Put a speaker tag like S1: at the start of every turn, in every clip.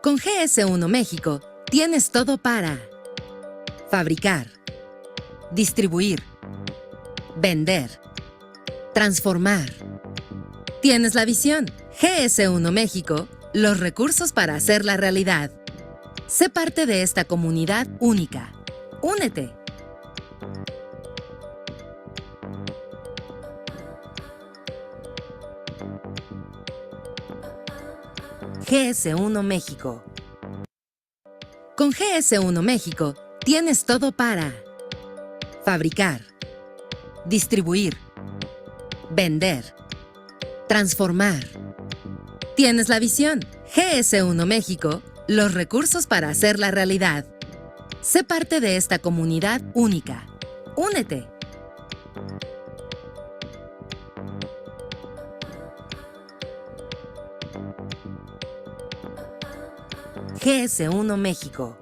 S1: Con GS1 México tienes todo para fabricar, distribuir, vender, transformar. Tienes la visión. GS1 México, los recursos para hacerla realidad. Sé parte de esta comunidad única. Únete. GS1 México. Con GS1 México tienes todo para fabricar, distribuir, vender, transformar. Tienes la visión. GS1 México, los recursos para hacerla realidad. Sé parte de esta comunidad única. Únete. GS1 México.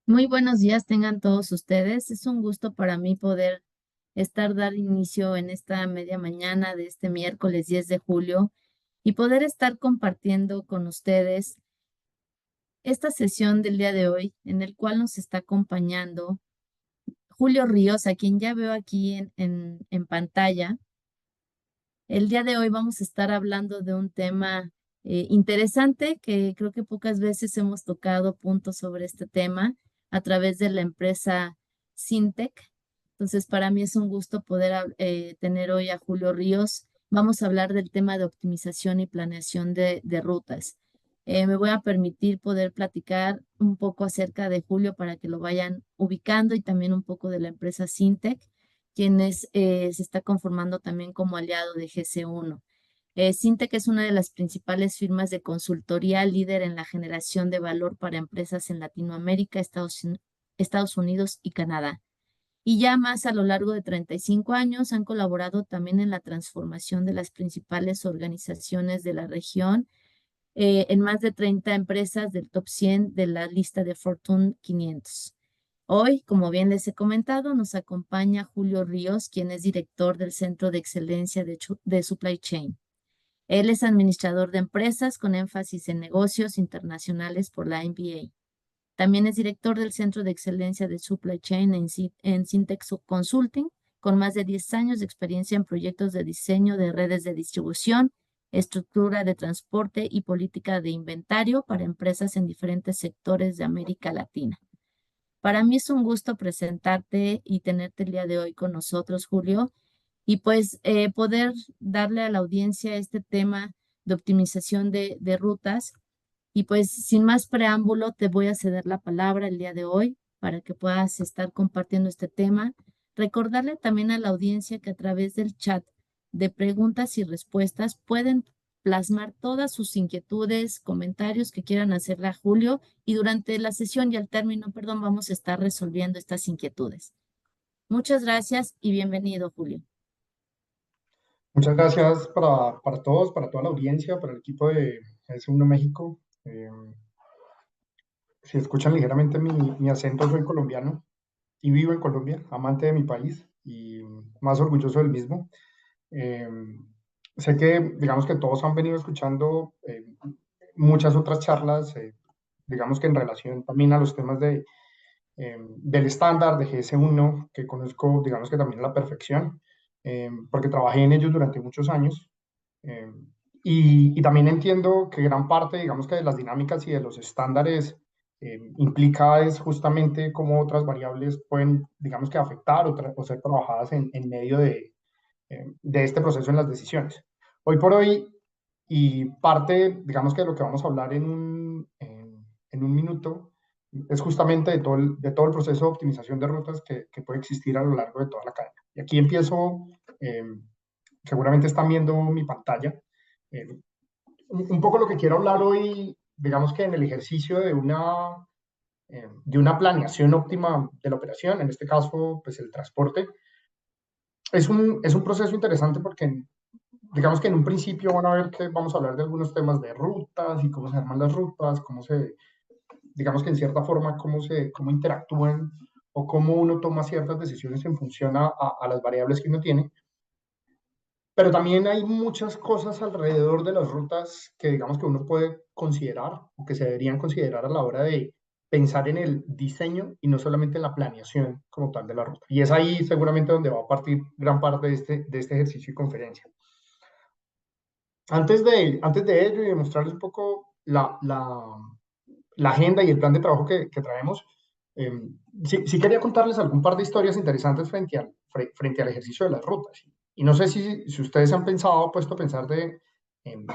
S2: Muy buenos días tengan todos ustedes. Es un gusto para mí poder dar inicio en esta media mañana de este miércoles 10 de julio y poder estar compartiendo con ustedes esta sesión del día de hoy en el cual nos está acompañando Julio Ríos, a quien ya veo aquí en pantalla. El día de hoy vamos a estar hablando de un tema interesante que creo que pocas veces hemos tocado puntos sobre este tema a través de la empresa Sintec. Entonces, para mí es un gusto poder tener hoy a Julio Ríos. Vamos a hablar del tema de optimización y planeación de rutas. Me voy a permitir poder platicar un poco acerca de Julio para que lo vayan ubicando y también un poco de la empresa Sintec, quienes se está conformando también como aliado de GC1. Sintec es una de las principales firmas de consultoría líder en la generación de valor para empresas en Latinoamérica, Estados Unidos y Canadá. Y ya más a lo largo de 35 años han colaborado también en la transformación de las principales organizaciones de la región en más de 30 empresas del top 100 de la lista de Fortune 500. Hoy, como bien les he comentado, nos acompaña Julio Ríos, quien es director del Centro de Excelencia de Supply Chain. Él es administrador de empresas con énfasis en negocios internacionales por la MBA. También es director del Centro de Excelencia de Supply Chain en Syntex Consulting, con más de 10 años de experiencia en proyectos de diseño de redes de distribución, estructura de transporte y política de inventario para empresas en diferentes sectores de América Latina. Para mí es un gusto presentarte y tenerte el día de hoy con nosotros, Julio, y pues poder darle a la audiencia este tema de optimización de rutas. Y pues sin más preámbulo, te voy a ceder la palabra el día de hoy para que puedas estar compartiendo este tema. Recordarle también a la audiencia que a través del chat de preguntas y respuestas pueden plasmar todas sus inquietudes, comentarios que quieran hacerle a Julio y durante la sesión y al término, perdón, vamos a estar resolviendo estas inquietudes. Muchas gracias y bienvenido, Julio.
S3: Muchas gracias para todos, para toda la audiencia, para el equipo de GS1 México. Si escuchan ligeramente mi acento, soy colombiano y vivo en Colombia, amante de mi país y más orgulloso del mismo. Eh, Sé que, digamos que todos han venido escuchando muchas otras charlas, digamos que en relación también a los temas del estándar de GS1, que conozco, digamos que también a la perfección, porque trabajé en ellos durante muchos años. Eh, y también entiendo que gran parte, digamos que de las dinámicas y de los estándares implica es justamente cómo otras variables pueden, digamos que afectar o ser trabajadas en medio de este proceso en las decisiones. Hoy por hoy, y parte, digamos que de lo que vamos a hablar en un minuto, es justamente de todo el proceso de optimización de rutas que puede existir a lo largo de toda la cadena. Y aquí empiezo, eh, seguramente están viendo mi pantalla. Eh, un poco lo que quiero hablar hoy, digamos que en el ejercicio de una planeación óptima de la operación, en este caso, pues el transporte, es un proceso interesante porque digamos que en un principio van a ver que vamos a hablar de algunos temas de rutas y cómo se arman las rutas, digamos que en cierta forma, cómo interactúan o cómo uno toma ciertas decisiones en función a las variables que uno tiene. Pero también hay muchas cosas alrededor de las rutas que digamos que uno puede considerar o que se deberían considerar a la hora de pensar en el diseño y no solamente en la planeación como tal de la ruta. Y es ahí seguramente donde va a partir gran parte de este ejercicio y conferencia. Antes de ello y de mostrarles un poco la agenda y el plan de trabajo que traemos, eh, sí quería contarles algún par de historias interesantes frente al ejercicio de las rutas. Y no sé si ustedes han pensado, puesto a pensar em,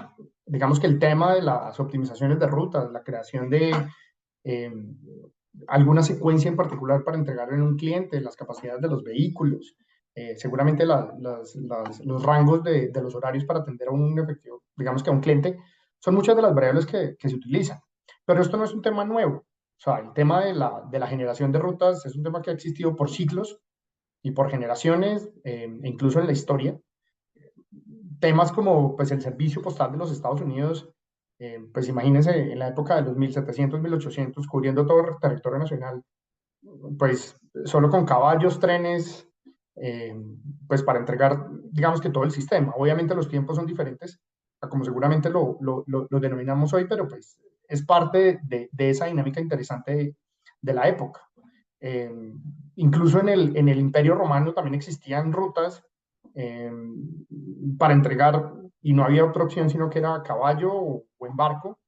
S3: digamos que el tema de las optimizaciones de rutas, la creación de em, alguna secuencia en particular para entregar en un cliente, las capacidades de los vehículos, seguramente los rangos de los horarios para atender a un efectivo, digamos que a un cliente, son muchas de las variables que se utilizan. Pero esto no es un tema nuevo. O sea, el tema de la generación de rutas es un tema que ha existido por siglos y por generaciones, e incluso en la historia. Temas como pues, el servicio postal de los Estados Unidos, pues imagínense en la época de los 1700, 1800, cubriendo todo el territorio nacional, pues solo con caballos, trenes, eh, pues para entregar, digamos que todo el sistema. Obviamente los tiempos son diferentes a como seguramente lo denominamos hoy, pero pues es parte de esa dinámica interesante de la época. Eh, Incluso en el Imperio Romano también existían rutas eh, para entregar, y no había otra opción sino que era a caballo o en barco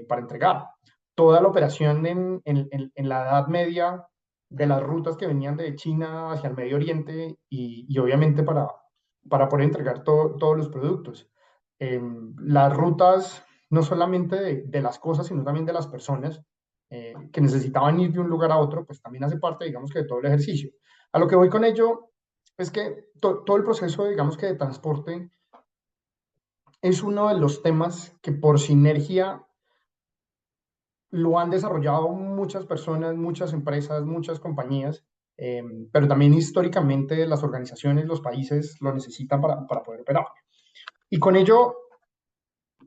S3: para entregar. Toda la operación en la Edad Media de las rutas que venían de China hacia el Medio Oriente y obviamente para poder entregar todos los productos. Las rutas no solamente de las cosas, sino también de las personas que necesitaban ir de un lugar a otro, pues también hace parte, digamos que de todo el ejercicio. A lo que voy con ello es que todo el proceso, digamos que de transporte, es uno de los temas que por sinergia lo han desarrollado muchas personas, muchas empresas, muchas compañías, pero también históricamente las organizaciones, los países lo necesitan para poder operar. Y con ello,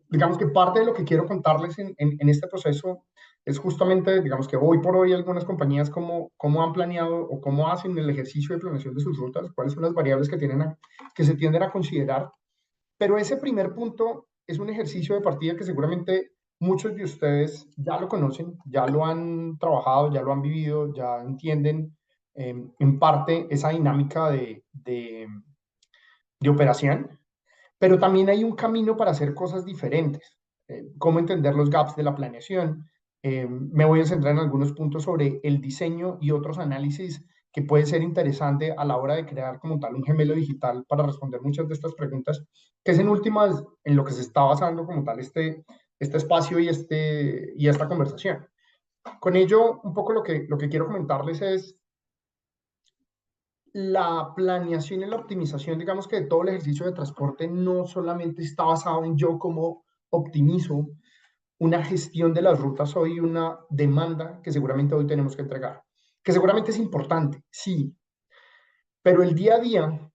S3: digamos que parte de lo que quiero contarles en este proceso es justamente, digamos que hoy por hoy algunas compañías cómo han planeado o cómo hacen el ejercicio de planeación de sus rutas, cuáles son las variables que se tienden a considerar. Pero ese primer punto es un ejercicio de partida que seguramente muchos de ustedes ya lo conocen, ya lo han trabajado, ya lo han vivido, ya entienden en parte esa dinámica de operación, pero también hay un camino para hacer cosas diferentes. Cómo entender los gaps de la planeación. Me voy a centrar en algunos puntos sobre el diseño y otros análisis que puede ser interesante a la hora de crear como tal un gemelo digital para responder muchas de estas preguntas, que es en últimas en lo que se está basando como tal este espacio y esta conversación. Con ello, un poco lo que quiero comentarles es la planeación y la optimización, digamos que de todo el ejercicio de transporte no solamente está basado en yo cómo optimizo una gestión de las rutas hoy, una demanda que seguramente hoy tenemos que entregar, que seguramente es importante, sí, pero el día a día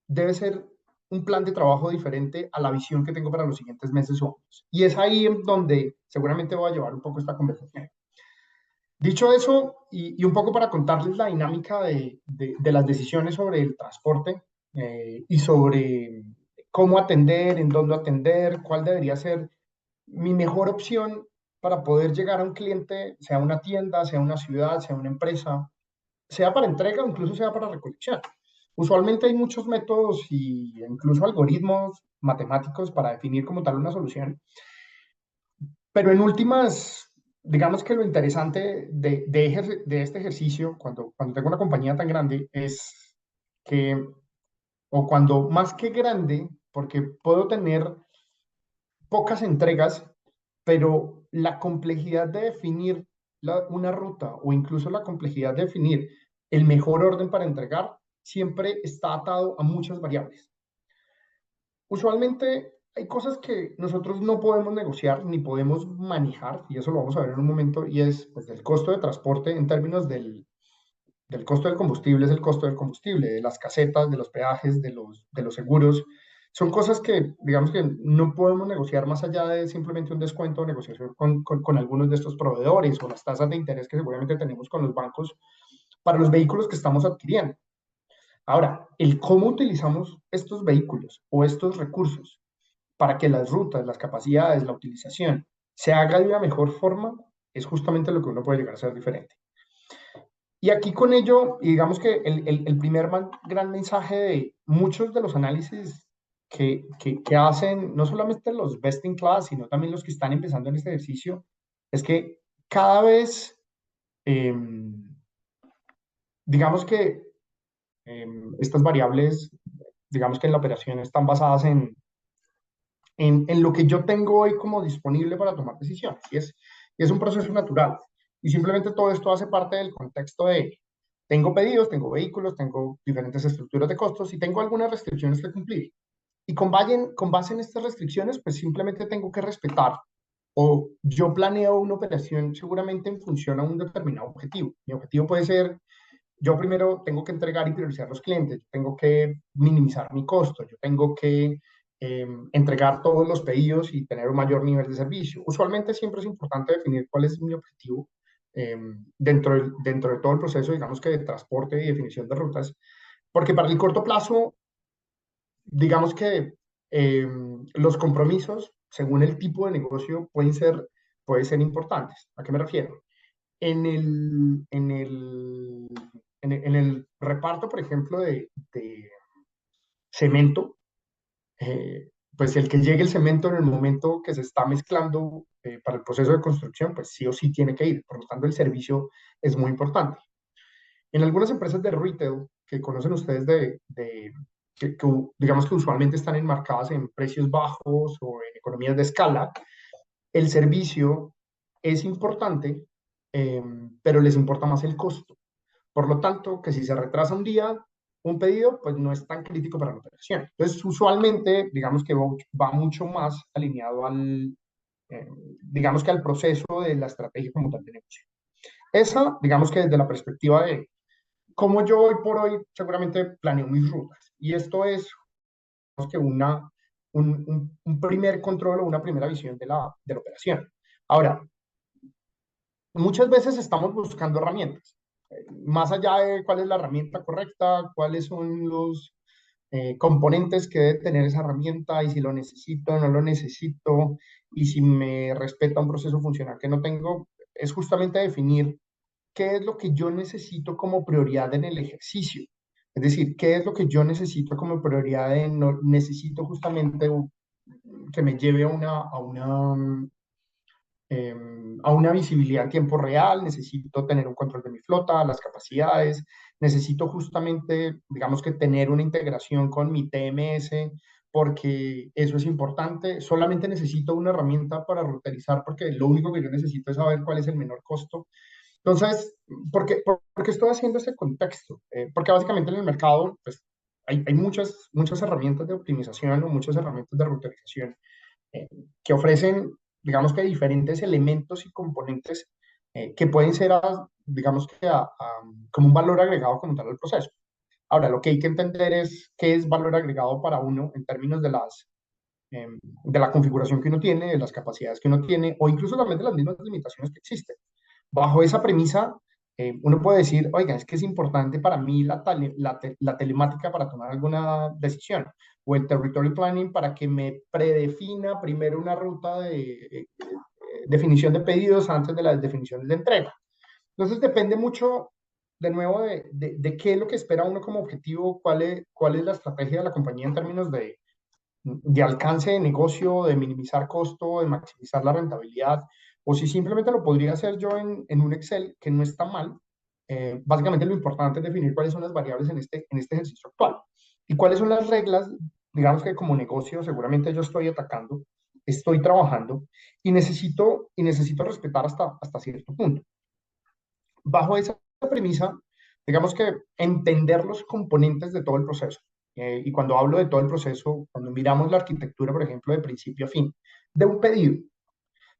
S3: debe ser un plan de trabajo diferente a la visión que tengo para los siguientes meses o años. Y es ahí en donde seguramente voy a llevar un poco esta conversación. Dicho eso, y un poco para contarles la dinámica de las decisiones sobre el transporte y sobre cómo atender, en dónde atender, cuál debería ser mi mejor opción para poder llegar a un cliente, sea una tienda, sea una ciudad, sea una empresa, sea para entrega o incluso sea para recolección. Usualmente hay muchos métodos y incluso algoritmos matemáticos para definir como tal una solución, pero en últimas, digamos que lo interesante de este ejercicio, cuando tengo una compañía tan grande, es que, o cuando más que grande, porque puedo tener pocas entregas, pero la complejidad de definir una ruta o incluso la complejidad de definir el mejor orden para entregar siempre está atado a muchas variables. Usualmente hay cosas que nosotros no podemos negociar ni podemos manejar, y eso lo vamos a ver en un momento, y es pues, el costo de transporte en términos del costo del combustible, es el costo del combustible, de las casetas, de los peajes, de los seguros, son cosas que, digamos que no podemos negociar más allá de simplemente un descuento o negociación con algunos de estos proveedores o las tasas de interés que seguramente tenemos con los bancos para los vehículos que estamos adquiriendo. Ahora, el cómo utilizamos estos vehículos o estos recursos para que las rutas, las capacidades, la utilización se haga de una mejor forma, es justamente lo que uno puede llegar a ser diferente. Y aquí con ello, digamos que el primer gran mensaje de muchos de los análisis que hacen, no solamente los best in class, sino también los que están empezando en este ejercicio, es que cada vez, eh, digamos que estas variables, digamos que en la operación están basadas en lo que yo tengo hoy como disponible para tomar decisiones. Y es un proceso natural. Y simplemente todo esto hace parte del contexto de, tengo pedidos, tengo vehículos, tengo diferentes estructuras de costos y tengo algunas restricciones que cumplir. Y con base en estas restricciones, pues simplemente tengo que respetar o yo planeo una operación seguramente en función a un determinado objetivo. Mi objetivo puede ser, yo primero tengo que entregar y priorizar los clientes, yo tengo que minimizar mi costo, yo tengo que entregar todos los pedidos y tener un mayor nivel de servicio. Usualmente siempre es importante definir cuál es mi objetivo eh, dentro de todo el proceso, digamos que de transporte y definición de rutas, porque para el corto plazo, digamos que los compromisos, según el tipo de negocio, pueden ser importantes. ¿A qué me refiero? En en el reparto, por ejemplo, de cemento, pues el que llegue el cemento en el momento que se está mezclando para el proceso de construcción, pues sí o sí tiene que ir. Por lo tanto, el servicio es muy importante. En algunas empresas de retail que conocen ustedes digamos que usualmente están enmarcadas en precios bajos o en economías de escala, el servicio es importante, pero les importa más el costo. Por lo tanto, que si se retrasa un día un pedido, pues no es tan crítico para la operación. Entonces, usualmente, digamos que va mucho más alineado eh, digamos que al proceso de la estrategia como tal de negocio. Esa, digamos que desde la perspectiva de cómo yo hoy por hoy seguramente planeo mis rutas. Y esto es, digamos que un primer control o una primera visión de la operación. Ahora, muchas veces estamos buscando herramientas, más allá de cuál es la herramienta correcta, cuáles son los componentes que debe tener esa herramienta y si lo necesito o no lo necesito y si me respeta un proceso funcional que no tengo, es justamente definir qué es lo que yo necesito como prioridad en el ejercicio. Es decir, qué es lo que yo necesito como prioridad en, no, necesito justamente que me lleve eh, a una visibilidad en tiempo real, necesito tener un control de mi flota, las capacidades, necesito justamente, digamos que tener una integración con mi TMS, porque eso es importante. Solamente necesito una herramienta para routerizar, porque lo único que yo necesito es saber cuál es el menor costo. Entonces, ¿por qué estoy haciendo este contexto? Porque básicamente en el mercado pues, hay muchas herramientas de optimización o muchas herramientas de routerización eh, que ofrecen, digamos que diferentes elementos y componentes que pueden ser, digamos que, como un valor agregado como tal al proceso. Ahora, lo que hay que entender es qué es valor agregado para uno en términos de la configuración que uno tiene, de las capacidades que uno tiene, o incluso también de las mismas limitaciones que existen. Bajo esa premisa, uno puede decir, oiga, es que es importante para mí la telemática para tomar alguna decisión, o el territory planning para que me predefina primero una ruta de definición de pedidos antes de las definiciones de entrega. Entonces depende mucho, de nuevo, de qué es lo que espera uno como objetivo, cuál es la estrategia de la compañía en términos de alcance de negocio, de minimizar costo, de maximizar la rentabilidad, o si simplemente lo podría hacer yo en un Excel, que no está mal. Básicamente lo importante es definir cuáles son las variables en este ejercicio actual y cuáles son las reglas, digamos que como negocio seguramente yo estoy atacando, estoy trabajando y necesito respetar hasta cierto punto. Bajo esa premisa, digamos que entender los componentes de todo el proceso. Y cuando hablo de todo el proceso, cuando miramos la arquitectura, por ejemplo, de principio a fin, de un pedido.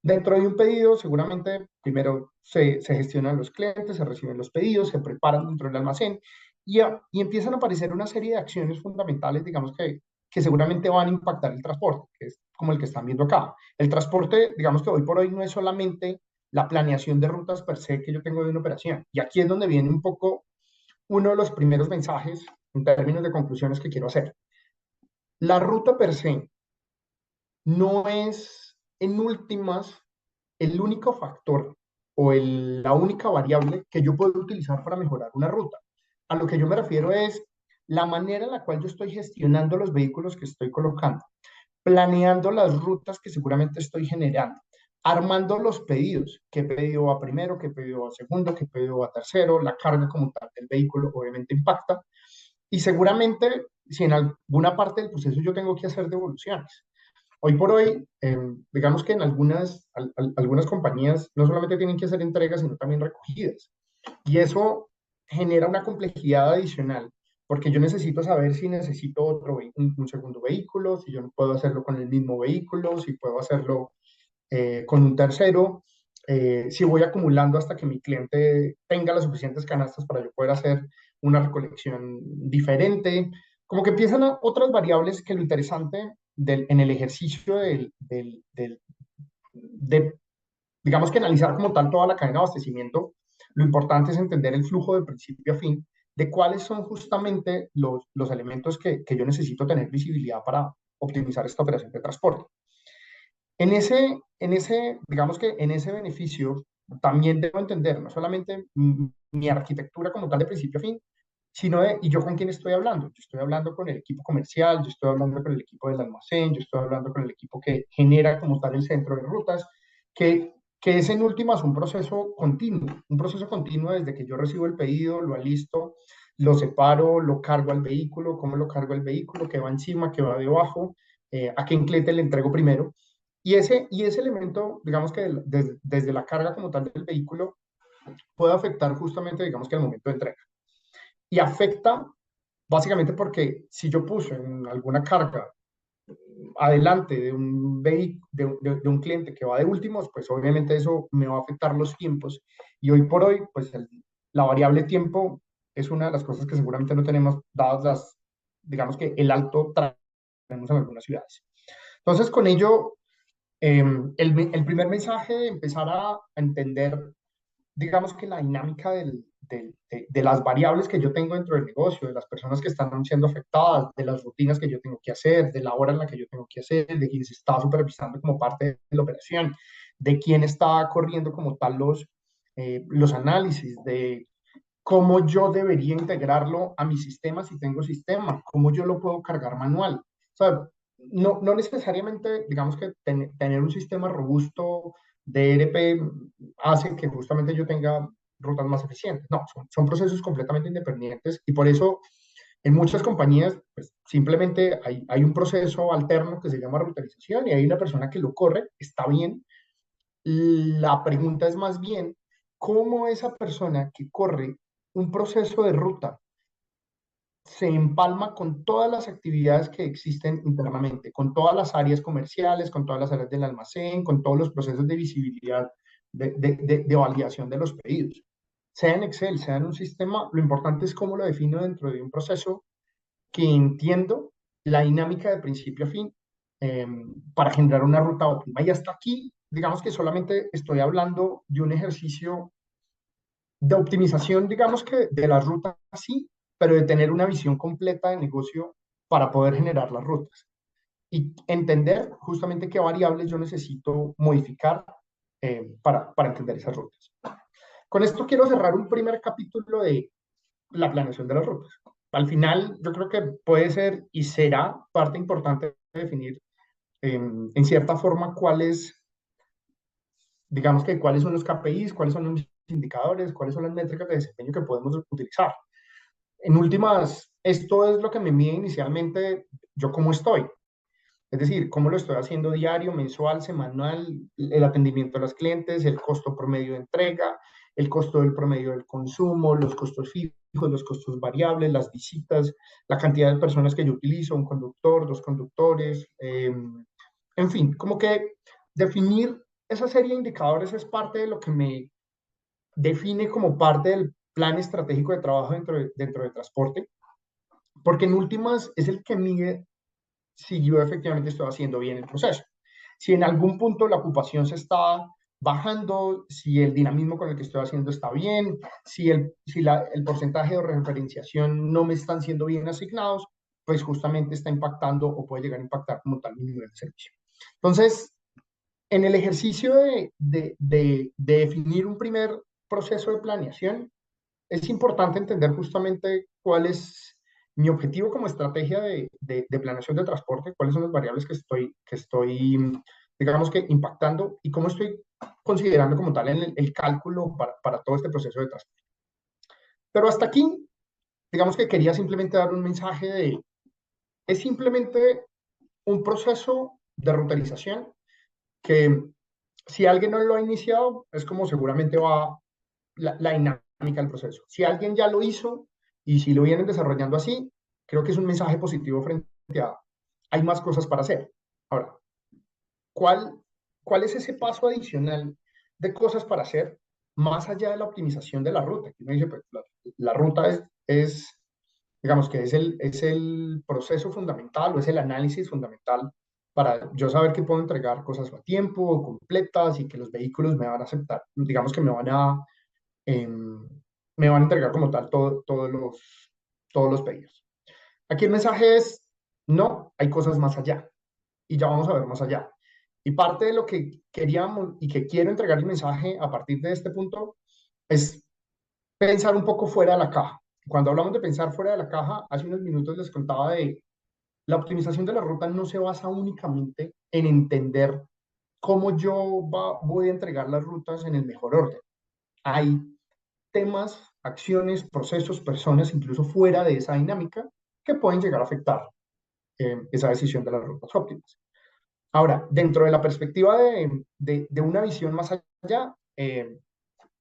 S3: Dentro de un pedido, seguramente primero se gestionan los clientes, se reciben los pedidos, se preparan dentro del almacén y empiezan a aparecer una serie de acciones fundamentales, digamos que seguramente van a impactar el transporte, que es como el que están viendo acá. El transporte, digamos que hoy por hoy no es solamente la planeación de rutas per se que yo tengo de una operación. Y aquí es donde viene un poco uno de los primeros mensajes en términos de conclusiones que quiero hacer. La ruta per se no es, en últimas, el único factor o la única variable que yo puedo utilizar para mejorar una ruta. A lo que yo me refiero es la manera en la cual yo estoy gestionando los vehículos que estoy colocando, planeando las rutas que seguramente estoy generando, armando los pedidos, qué pedido va primero, qué pedido va segundo, qué pedido va tercero, la carga como tal del vehículo obviamente impacta, y seguramente si en alguna parte del proceso yo tengo que hacer devoluciones. Hoy por hoy, digamos que en algunas compañías no solamente tienen que hacer entregas, sino también recogidas. Y eso genera una complejidad adicional, porque yo necesito saber si necesito un segundo vehículo, si yo no puedo hacerlo con el mismo vehículo, si puedo hacerlo con un tercero, si voy acumulando hasta que mi cliente tenga las suficientes canastas para yo poder hacer una recolección diferente. Como que empiezan otras variables que lo interesante en el ejercicio de, digamos que analizar como tal toda la cadena de abastecimiento, lo importante es entender el flujo de principio a fin, de cuáles son justamente los elementos que yo necesito tener visibilidad para optimizar esta operación de transporte. Digamos que en ese beneficio también debo entender no solamente mi arquitectura como tal de principio a fin, sino y yo con quién estoy hablando. Yo estoy hablando con el equipo comercial, yo estoy hablando con el equipo del almacén, yo estoy hablando con el equipo que genera como tal el centro de rutas, que es en últimas un proceso continuo desde que yo recibo el pedido, lo alisto, lo separo, lo cargo al vehículo, cómo lo cargo al vehículo, qué va encima, qué va debajo, a qué cliente le entrego primero. Y ese elemento, digamos que desde la carga como tal del vehículo, puede afectar justamente, digamos que al momento de entrega. Y afecta básicamente porque si yo puse en alguna carga adelante de de un cliente que va de últimos, pues obviamente eso me va a afectar los tiempos. Y hoy por hoy, pues la variable tiempo es una de las cosas que seguramente no tenemos, dadas digamos que el alto tráfico que tenemos en algunas ciudades. Entonces, con ello, el primer mensaje, empezar a entender, digamos que la dinámica de las variables que yo tengo dentro del negocio, de las personas que están siendo afectadas, de las rutinas que yo tengo que hacer, de la hora en la que yo tengo que hacer, de quién se está supervisando como parte de la operación, de quién está corriendo como tal los análisis, de cómo yo debería integrarlo a mi sistema si tengo sistema, cómo yo lo puedo cargar manual. O sea, no necesariamente, digamos que tener un sistema robusto de ERP hace que justamente yo tenga rutas más eficientes. No, son procesos completamente independientes y por eso en muchas compañías pues, simplemente hay un proceso alterno que se llama ruterización y hay una persona que lo corre, está bien. La pregunta es más bien, ¿cómo esa persona que corre un proceso de ruta se empalma con todas las actividades que existen internamente, con todas las áreas comerciales, con todas las áreas del almacén, con todos los procesos de visibilidad, de validación de los pedidos? Sea en Excel, sea en un sistema, lo importante es cómo lo defino dentro de un proceso que entiendo la dinámica de principio a fin eh, para generar una ruta óptima. Y hasta aquí, digamos que solamente estoy hablando de un ejercicio de optimización, digamos que de las rutas, sí, pero de tener una visión completa de negocio para poder generar las rutas y entender justamente qué variables yo necesito modificar para entender esas rutas. Con esto quiero cerrar un primer capítulo de la planeación de las rutas. Al final, yo creo que puede ser y será parte importante de definir en cierta forma digamos que cuáles son los KPIs, cuáles son los indicadores, cuáles son las métricas de desempeño que podemos utilizar. En últimas, esto es lo que me mide inicialmente yo cómo estoy. Es decir, cómo lo estoy haciendo diario, mensual, semanal, el atendimiento a los clientes, el costo promedio de entrega, el costo del promedio del consumo, los costos fijos, los costos variables, las visitas, la cantidad de personas que yo utilizo, un conductor, dos conductores, en fin, como que definir esa serie de indicadores es parte de lo que me define como parte del plan estratégico de trabajo dentro de transporte, porque en últimas es el que mide si yo efectivamente estoy haciendo bien el proceso. Si en algún punto la ocupación se está bajando, si el dinamismo con el que estoy haciendo está bien, si el porcentaje de referenciación no me están siendo bien asignados, pues justamente está impactando o puede llegar a impactar como tal mi nivel de servicio. Entonces, en el ejercicio de definir un primer proceso de planeación, es importante entender justamente cuál es mi objetivo como estrategia de planeación de transporte, cuáles son las variables que estoy, digamos que impactando y cómo estoy considerando como tal en el cálculo para todo este proceso de transporte. Pero hasta aquí, digamos que quería simplemente dar un mensaje es simplemente un proceso de ruterización que si alguien no lo ha iniciado, es como seguramente va la dinámica del proceso. Si alguien ya lo hizo y si lo vienen desarrollando así, creo que es un mensaje positivo frente a hay más cosas para hacer. Ahora, ¿cuál, cuál es ese paso adicional de cosas para hacer más allá de la optimización de la ruta? Aquí me dice, pues, la ruta digamos que es el proceso fundamental o es el análisis fundamental para yo saber que puedo entregar cosas a tiempo, completas y que los vehículos me van a aceptar, digamos que me van a entregar como tal todos los pedidos. Aquí el mensaje es, no, hay cosas más allá y ya vamos a ver más allá. Y parte de lo que queríamos y que quiero entregar el mensaje a partir de este punto es pensar un poco fuera de la caja. Cuando hablamos de pensar fuera de la caja, hace unos minutos les contaba de la optimización de la ruta no se basa únicamente en entender cómo voy a entregar las rutas en el mejor orden. Hay temas, acciones, procesos, personas, incluso fuera de esa dinámica, que pueden llegar a afectar esa decisión de las rutas óptimas. Ahora, dentro de la perspectiva de una visión más allá,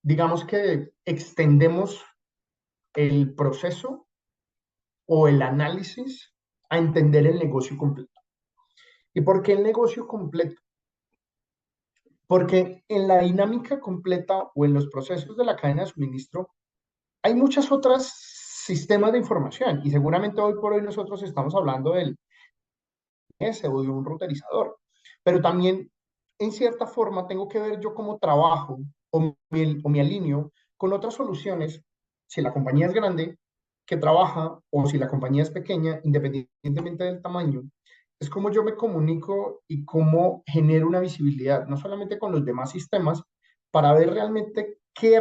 S3: digamos que extendemos el proceso o el análisis a entender el negocio completo. ¿Y por qué el negocio completo? Porque en la dinámica completa o en los procesos de la cadena de suministro hay muchas otras sistemas de información y seguramente hoy por hoy nosotros estamos hablando del S o de un routerizador, pero también en cierta forma tengo que ver yo cómo trabajo o me alineo con otras soluciones, si la compañía es grande, que trabaja o si la compañía es pequeña, independientemente del tamaño, es cómo yo me comunico y cómo genero una visibilidad, no solamente con los demás sistemas, para ver realmente qué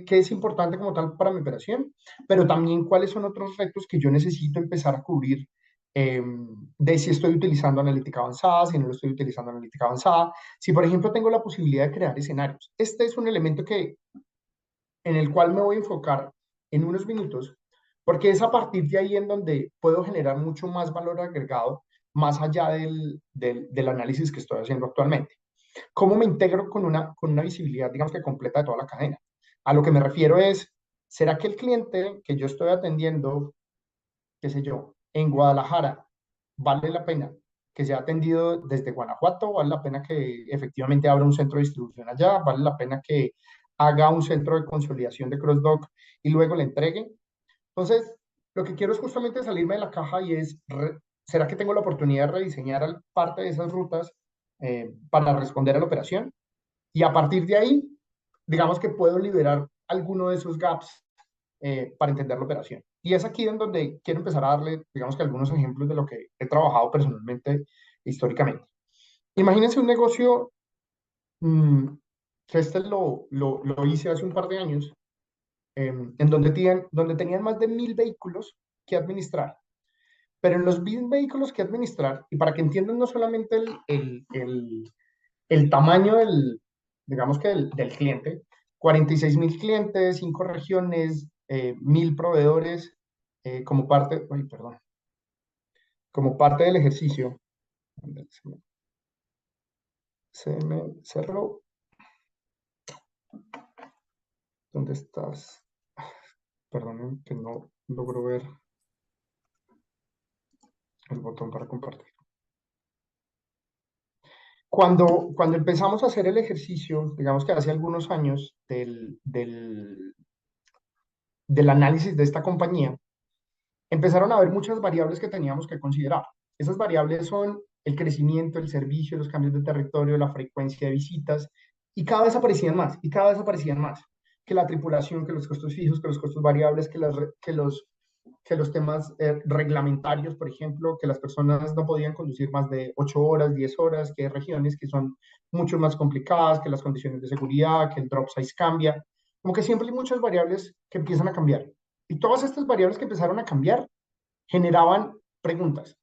S3: es importante como tal para mi operación, pero también cuáles son otros retos que yo necesito empezar a cubrir de si estoy utilizando analítica avanzada, si no lo estoy utilizando analítica avanzada, si por ejemplo tengo la posibilidad de crear escenarios. Este es un elemento en el cual me voy a enfocar en unos minutos, porque es a partir de ahí en donde puedo generar mucho más valor agregado, más allá del análisis que estoy haciendo actualmente. ¿Cómo me integro con una visibilidad, digamos que completa de toda la cadena? A lo que me refiero es, ¿será que el cliente que yo estoy atendiendo, qué sé yo, en Guadalajara, vale la pena que sea atendido desde Guanajuato? ¿Vale la pena que efectivamente abra un centro de distribución allá? ¿Vale la pena que haga un centro de consolidación de CrossDock y luego le entregue? Entonces, lo que quiero es justamente salirme de la caja y ¿será que tengo la oportunidad de rediseñar parte de esas rutas para responder a la operación? Y a partir de ahí, digamos que puedo liberar alguno de esos gaps para entender la operación. Y es aquí en donde quiero empezar a darle, digamos que algunos ejemplos de lo que he trabajado personalmente históricamente. Imagínense un negocio que lo hice hace un par de años, en donde tenían más de 1.000 vehículos que administrar. Pero en los 1.000 vehículos que administrar, y para que entiendan no solamente el tamaño digamos que del cliente, 46.000 clientes, 5 regiones, 1.000 proveedores, como parte, ay, perdón, como parte del ejercicio. Se me cerró. ¿Dónde estás? Perdonen que no logro ver el botón para compartir. Cuando empezamos a hacer el ejercicio, digamos que hace algunos años, del análisis de esta compañía, empezaron a haber muchas variables que teníamos que considerar. Esas variables son el crecimiento, el servicio, los cambios de territorio, la frecuencia de visitas, y cada vez aparecían más, y cada vez aparecían más. Que la tripulación, que los costos fijos, que los costos variables, que los temas reglamentarios, por ejemplo, que las personas no podían conducir más de 8 horas, 10 horas, que hay regiones que son mucho más complicadas, que las condiciones de seguridad, que el drop size cambia. Como que siempre hay muchas variables que empiezan a cambiar. Y todas estas variables que empezaron a cambiar generaban preguntas.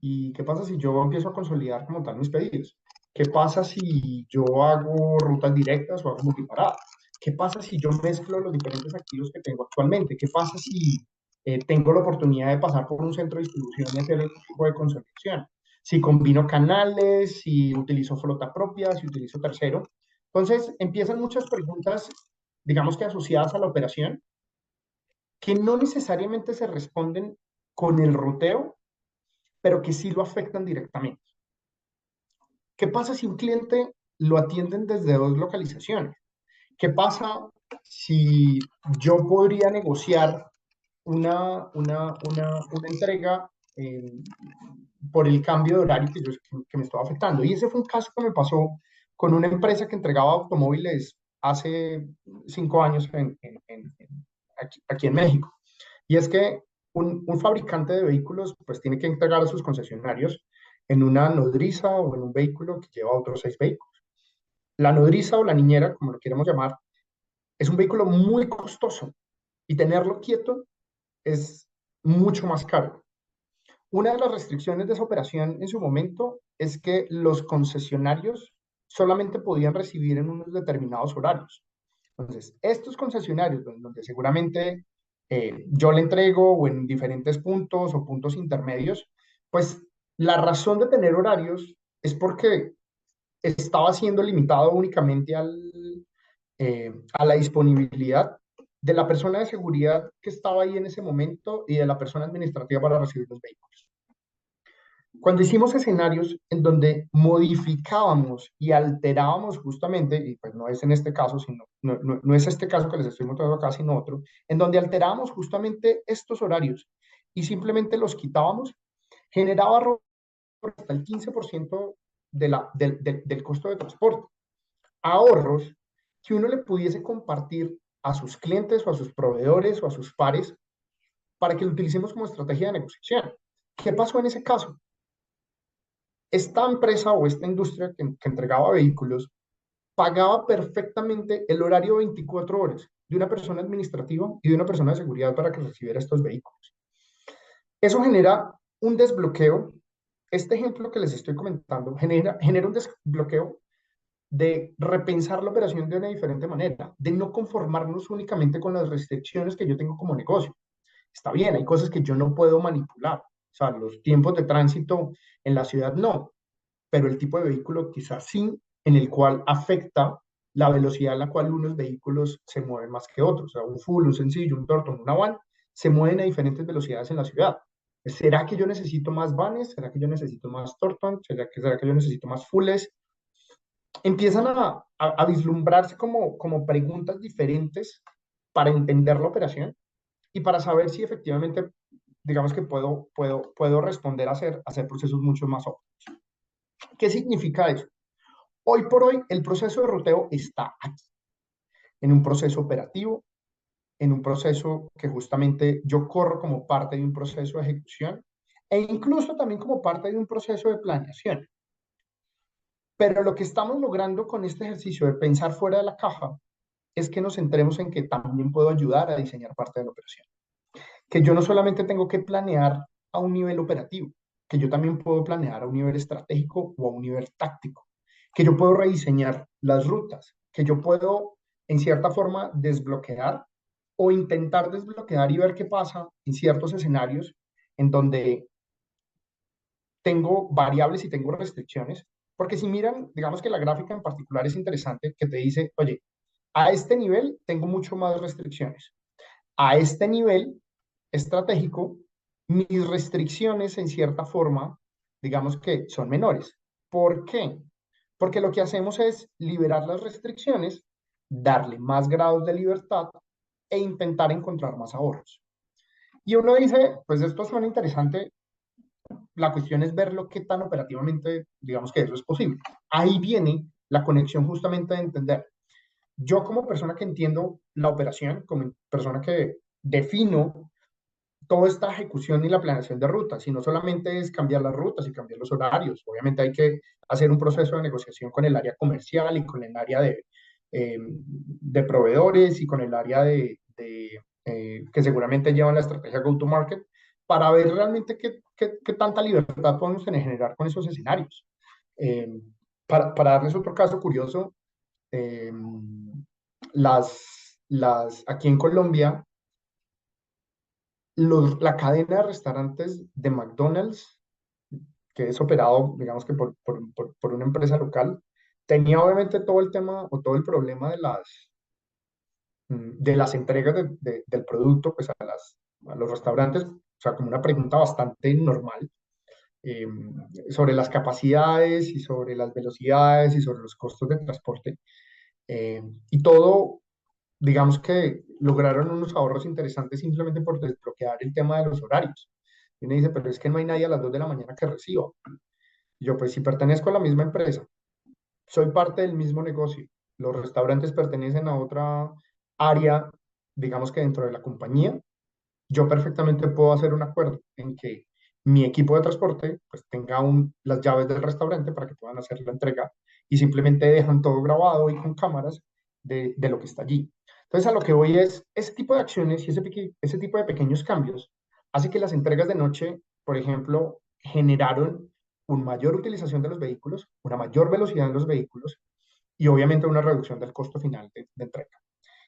S3: ¿Y qué pasa si yo empiezo a consolidar como tal mis pedidos? ¿Qué pasa si yo hago rutas directas o hago multiparadas? ¿Qué pasa si yo mezclo los diferentes activos que tengo actualmente? ¿Qué pasa si tengo la oportunidad de pasar por un centro de distribución y hacer el tipo de consolidación? Si combino canales, si utilizo flota propia, si utilizo tercero. Entonces empiezan muchas preguntas, digamos que asociadas a la operación, que no necesariamente se responden con el ruteo, pero que sí lo afectan directamente. ¿Qué pasa si un cliente lo atienden desde dos localizaciones? ¿Qué pasa si yo podría negociar una entrega por el cambio de horario que me estaba afectando? Y ese fue un caso que me pasó con una empresa que entregaba automóviles hace 5 años aquí en México. Y es que un fabricante de vehículos pues tiene que entregar a sus concesionarios en una nodriza o en un vehículo que lleva otros 6 vehículos. La nodriza o la niñera, como lo queramos llamar, es un vehículo muy costoso y tenerlo quieto es mucho más caro. Una de las restricciones de esa operación en su momento es que los concesionarios solamente podían recibir en unos determinados horarios. Entonces, estos concesionarios, donde seguramente yo le entrego o en diferentes puntos o puntos intermedios, pues la razón de tener horarios es porque estaba siendo limitado únicamente a la disponibilidad de la persona de seguridad que estaba ahí en ese momento y de la persona administrativa para recibir los vehículos. Cuando hicimos escenarios en donde modificábamos y alterábamos justamente, y pues no es en este caso, no es este caso que les estoy mostrando acá, sino otro, en donde alterábamos justamente estos horarios y simplemente los quitábamos, generaba ahorro hasta el 15% del costo de transporte. Ahorros que uno le pudiese compartir a sus clientes o a sus proveedores o a sus pares para que lo utilicemos como estrategia de negociación. ¿Qué pasó en ese caso? Esta empresa o esta industria que entregaba vehículos pagaba perfectamente el horario 24 horas de una persona administrativa y de una persona de seguridad para que recibiera estos vehículos. Eso genera un desbloqueo. Este ejemplo que les estoy comentando genera un desbloqueo de repensar la operación de una diferente manera, de no conformarnos únicamente con las restricciones que yo tengo como negocio. Está bien, hay cosas que yo no puedo manipular, o sea, los tiempos de tránsito en la ciudad no, pero el tipo de vehículo quizás sí, en el cual afecta la velocidad a la cual unos vehículos se mueven más que otros. O sea, un full, un sencillo, un Torton, una van, se mueven a diferentes velocidades en la ciudad. ¿Será que yo necesito más vanes? ¿Será que yo necesito más Torton? ¿Será que yo necesito más fulles? Empiezan a vislumbrarse como preguntas diferentes para entender la operación y para saber si efectivamente, digamos que puedo responder a hacer procesos mucho más óptimos. ¿Qué significa eso? Hoy por hoy, el proceso de ruteo está aquí, en un proceso operativo, en un proceso que justamente yo corro como parte de un proceso de ejecución e incluso también como parte de un proceso de planeación. Pero lo que estamos logrando con este ejercicio de pensar fuera de la caja es que nos centremos en que también puedo ayudar a diseñar parte de la operación. Que yo no solamente tengo que planear a un nivel operativo, que yo también puedo planear a un nivel estratégico o a un nivel táctico, que yo puedo rediseñar las rutas, que yo puedo, en cierta forma, desbloquear o intentar desbloquear y ver qué pasa en ciertos escenarios en donde tengo variables y tengo restricciones, porque si miran, digamos que la gráfica en particular es interesante, que te dice, oye, a este nivel tengo mucho más restricciones. A este nivel estratégico, mis restricciones en cierta forma, digamos que son menores. ¿Por qué? Porque lo que hacemos es liberar las restricciones, darle más grados de libertad e intentar encontrar más ahorros. Y uno dice, pues esto suena interesante, la cuestión es verlo qué tan operativamente, digamos que eso es posible. Ahí viene la conexión justamente de entender. Yo como persona que entiendo la operación, como persona que defino toda esta ejecución y la planeación de rutas, y no solamente es cambiar las rutas y cambiar los horarios, obviamente hay que hacer un proceso de negociación con el área comercial y con el área de proveedores y con el área que seguramente llevan la estrategia go-to-market para ver realmente qué tanta libertad podemos generar con esos escenarios. Eh, para darles otro caso curioso, eh, aquí en Colombia, la cadena de restaurantes de McDonald's, que es operado, digamos que por una empresa local, tenía obviamente todo el tema o todo el problema de las entregas del producto pues, a los restaurantes, o sea, como una pregunta bastante normal eh, sobre las capacidades y sobre las velocidades y sobre los costos de transporte. Y todo, digamos que lograron unos ahorros interesantes simplemente por desbloquear el tema de los horarios. Y uno dice, pero es que no hay nadie a las 2 de la mañana que reciba. Y yo, pues si pertenezco a la misma empresa, soy parte del mismo negocio, los restaurantes pertenecen a otra área, digamos que dentro de la compañía, yo perfectamente puedo hacer un acuerdo en que mi equipo de transporte pues tenga las llaves del restaurante para que puedan hacer la entrega y simplemente dejan todo grabado y con cámaras de lo que está allí. Entonces a lo que voy es, ese tipo de acciones y ese tipo de pequeños cambios hace que las entregas de noche, por ejemplo, generaron una mayor utilización de los vehículos, una mayor velocidad en los vehículos y obviamente una reducción del costo final de entrega.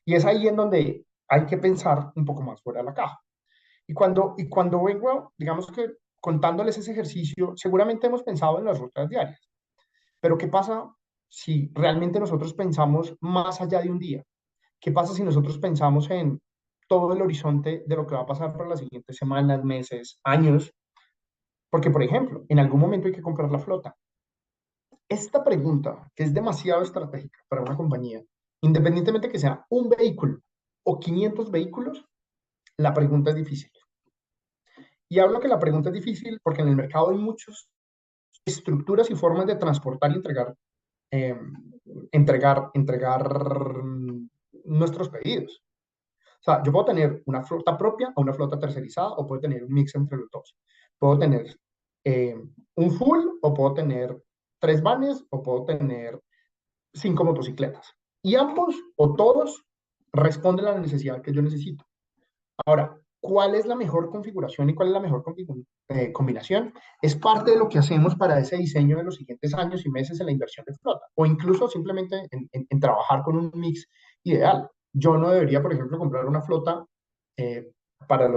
S3: Y es ahí en donde hay que pensar un poco más fuera de la caja. Y cuando vengo, digamos que contándoles ese ejercicio, seguramente hemos pensado en las rutas diarias, pero ¿qué pasa si realmente nosotros pensamos más allá de un día? ¿Qué pasa si nosotros pensamos en todo el horizonte de lo que va a pasar por las siguientes semanas, meses, años? Porque, por ejemplo, en algún momento hay que comprar la flota. Esta pregunta, que es demasiado estratégica para una compañía, independientemente que sea un vehículo o 500 vehículos, la pregunta es difícil. Y hablo que la pregunta es difícil porque en el mercado hay muchas estructuras y formas de transportar y eh, entregar nuestros pedidos. O sea, yo puedo tener una flota propia o una flota tercerizada o puedo tener un mix entre los dos. Puedo tener eh, un full o puedo tener 3 vanes o puedo tener 5 motocicletas. Y ambos o todos responden a la necesidad que yo necesito. Ahora, ¿cuál es la mejor configuración y cuál es la mejor combinación? Es parte de lo que hacemos para ese diseño de los siguientes años y meses en la inversión de flota, o incluso simplemente en trabajar con un mix ideal. Yo no debería, por ejemplo, comprar una flota eh, para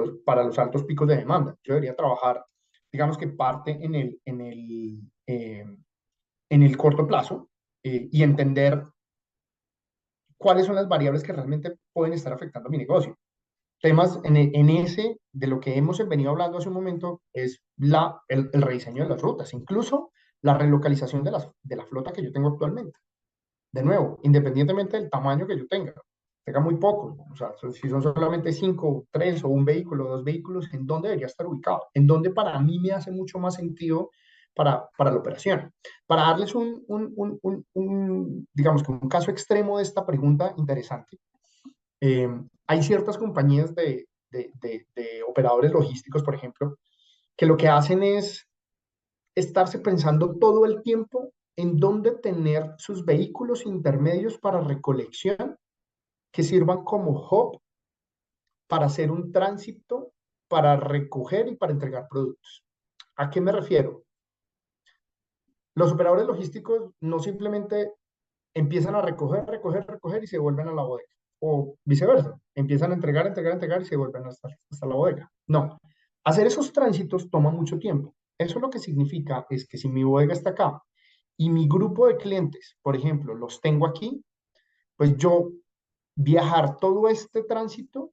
S3: los altos picos de demanda. Yo debería trabajar, digamos que parte en el corto plazo y entender cuáles son las variables que realmente pueden estar afectando mi negocio. Temas en ese, de lo que hemos venido hablando hace un momento, es el rediseño de las rutas, incluso la relocalización de la flota que yo tengo actualmente. De nuevo, independientemente del tamaño que yo tenga muy pocos, o sea, si son solamente 5, 3 o un vehículo, 2 vehículos, ¿en dónde debería estar ubicado? ¿En dónde para mí me hace mucho más sentido para la operación? Para darles digamos que un caso extremo de esta pregunta interesante, eh, hay ciertas compañías de operadores logísticos, por ejemplo, que lo que hacen es estarse pensando todo el tiempo en dónde tener sus vehículos intermedios para recolección que sirvan como hub para hacer un tránsito, para recoger y para entregar productos. ¿A qué me refiero? Los operadores logísticos no simplemente empiezan a recoger, recoger, recoger y se vuelven a la bodega. O viceversa, empiezan a entregar, entregar, entregar y se vuelven hasta la bodega. No, hacer esos tránsitos toma mucho tiempo. Eso lo que significa es que si mi bodega está acá y mi grupo de clientes, por ejemplo, los tengo aquí, pues yo viajar todo este tránsito,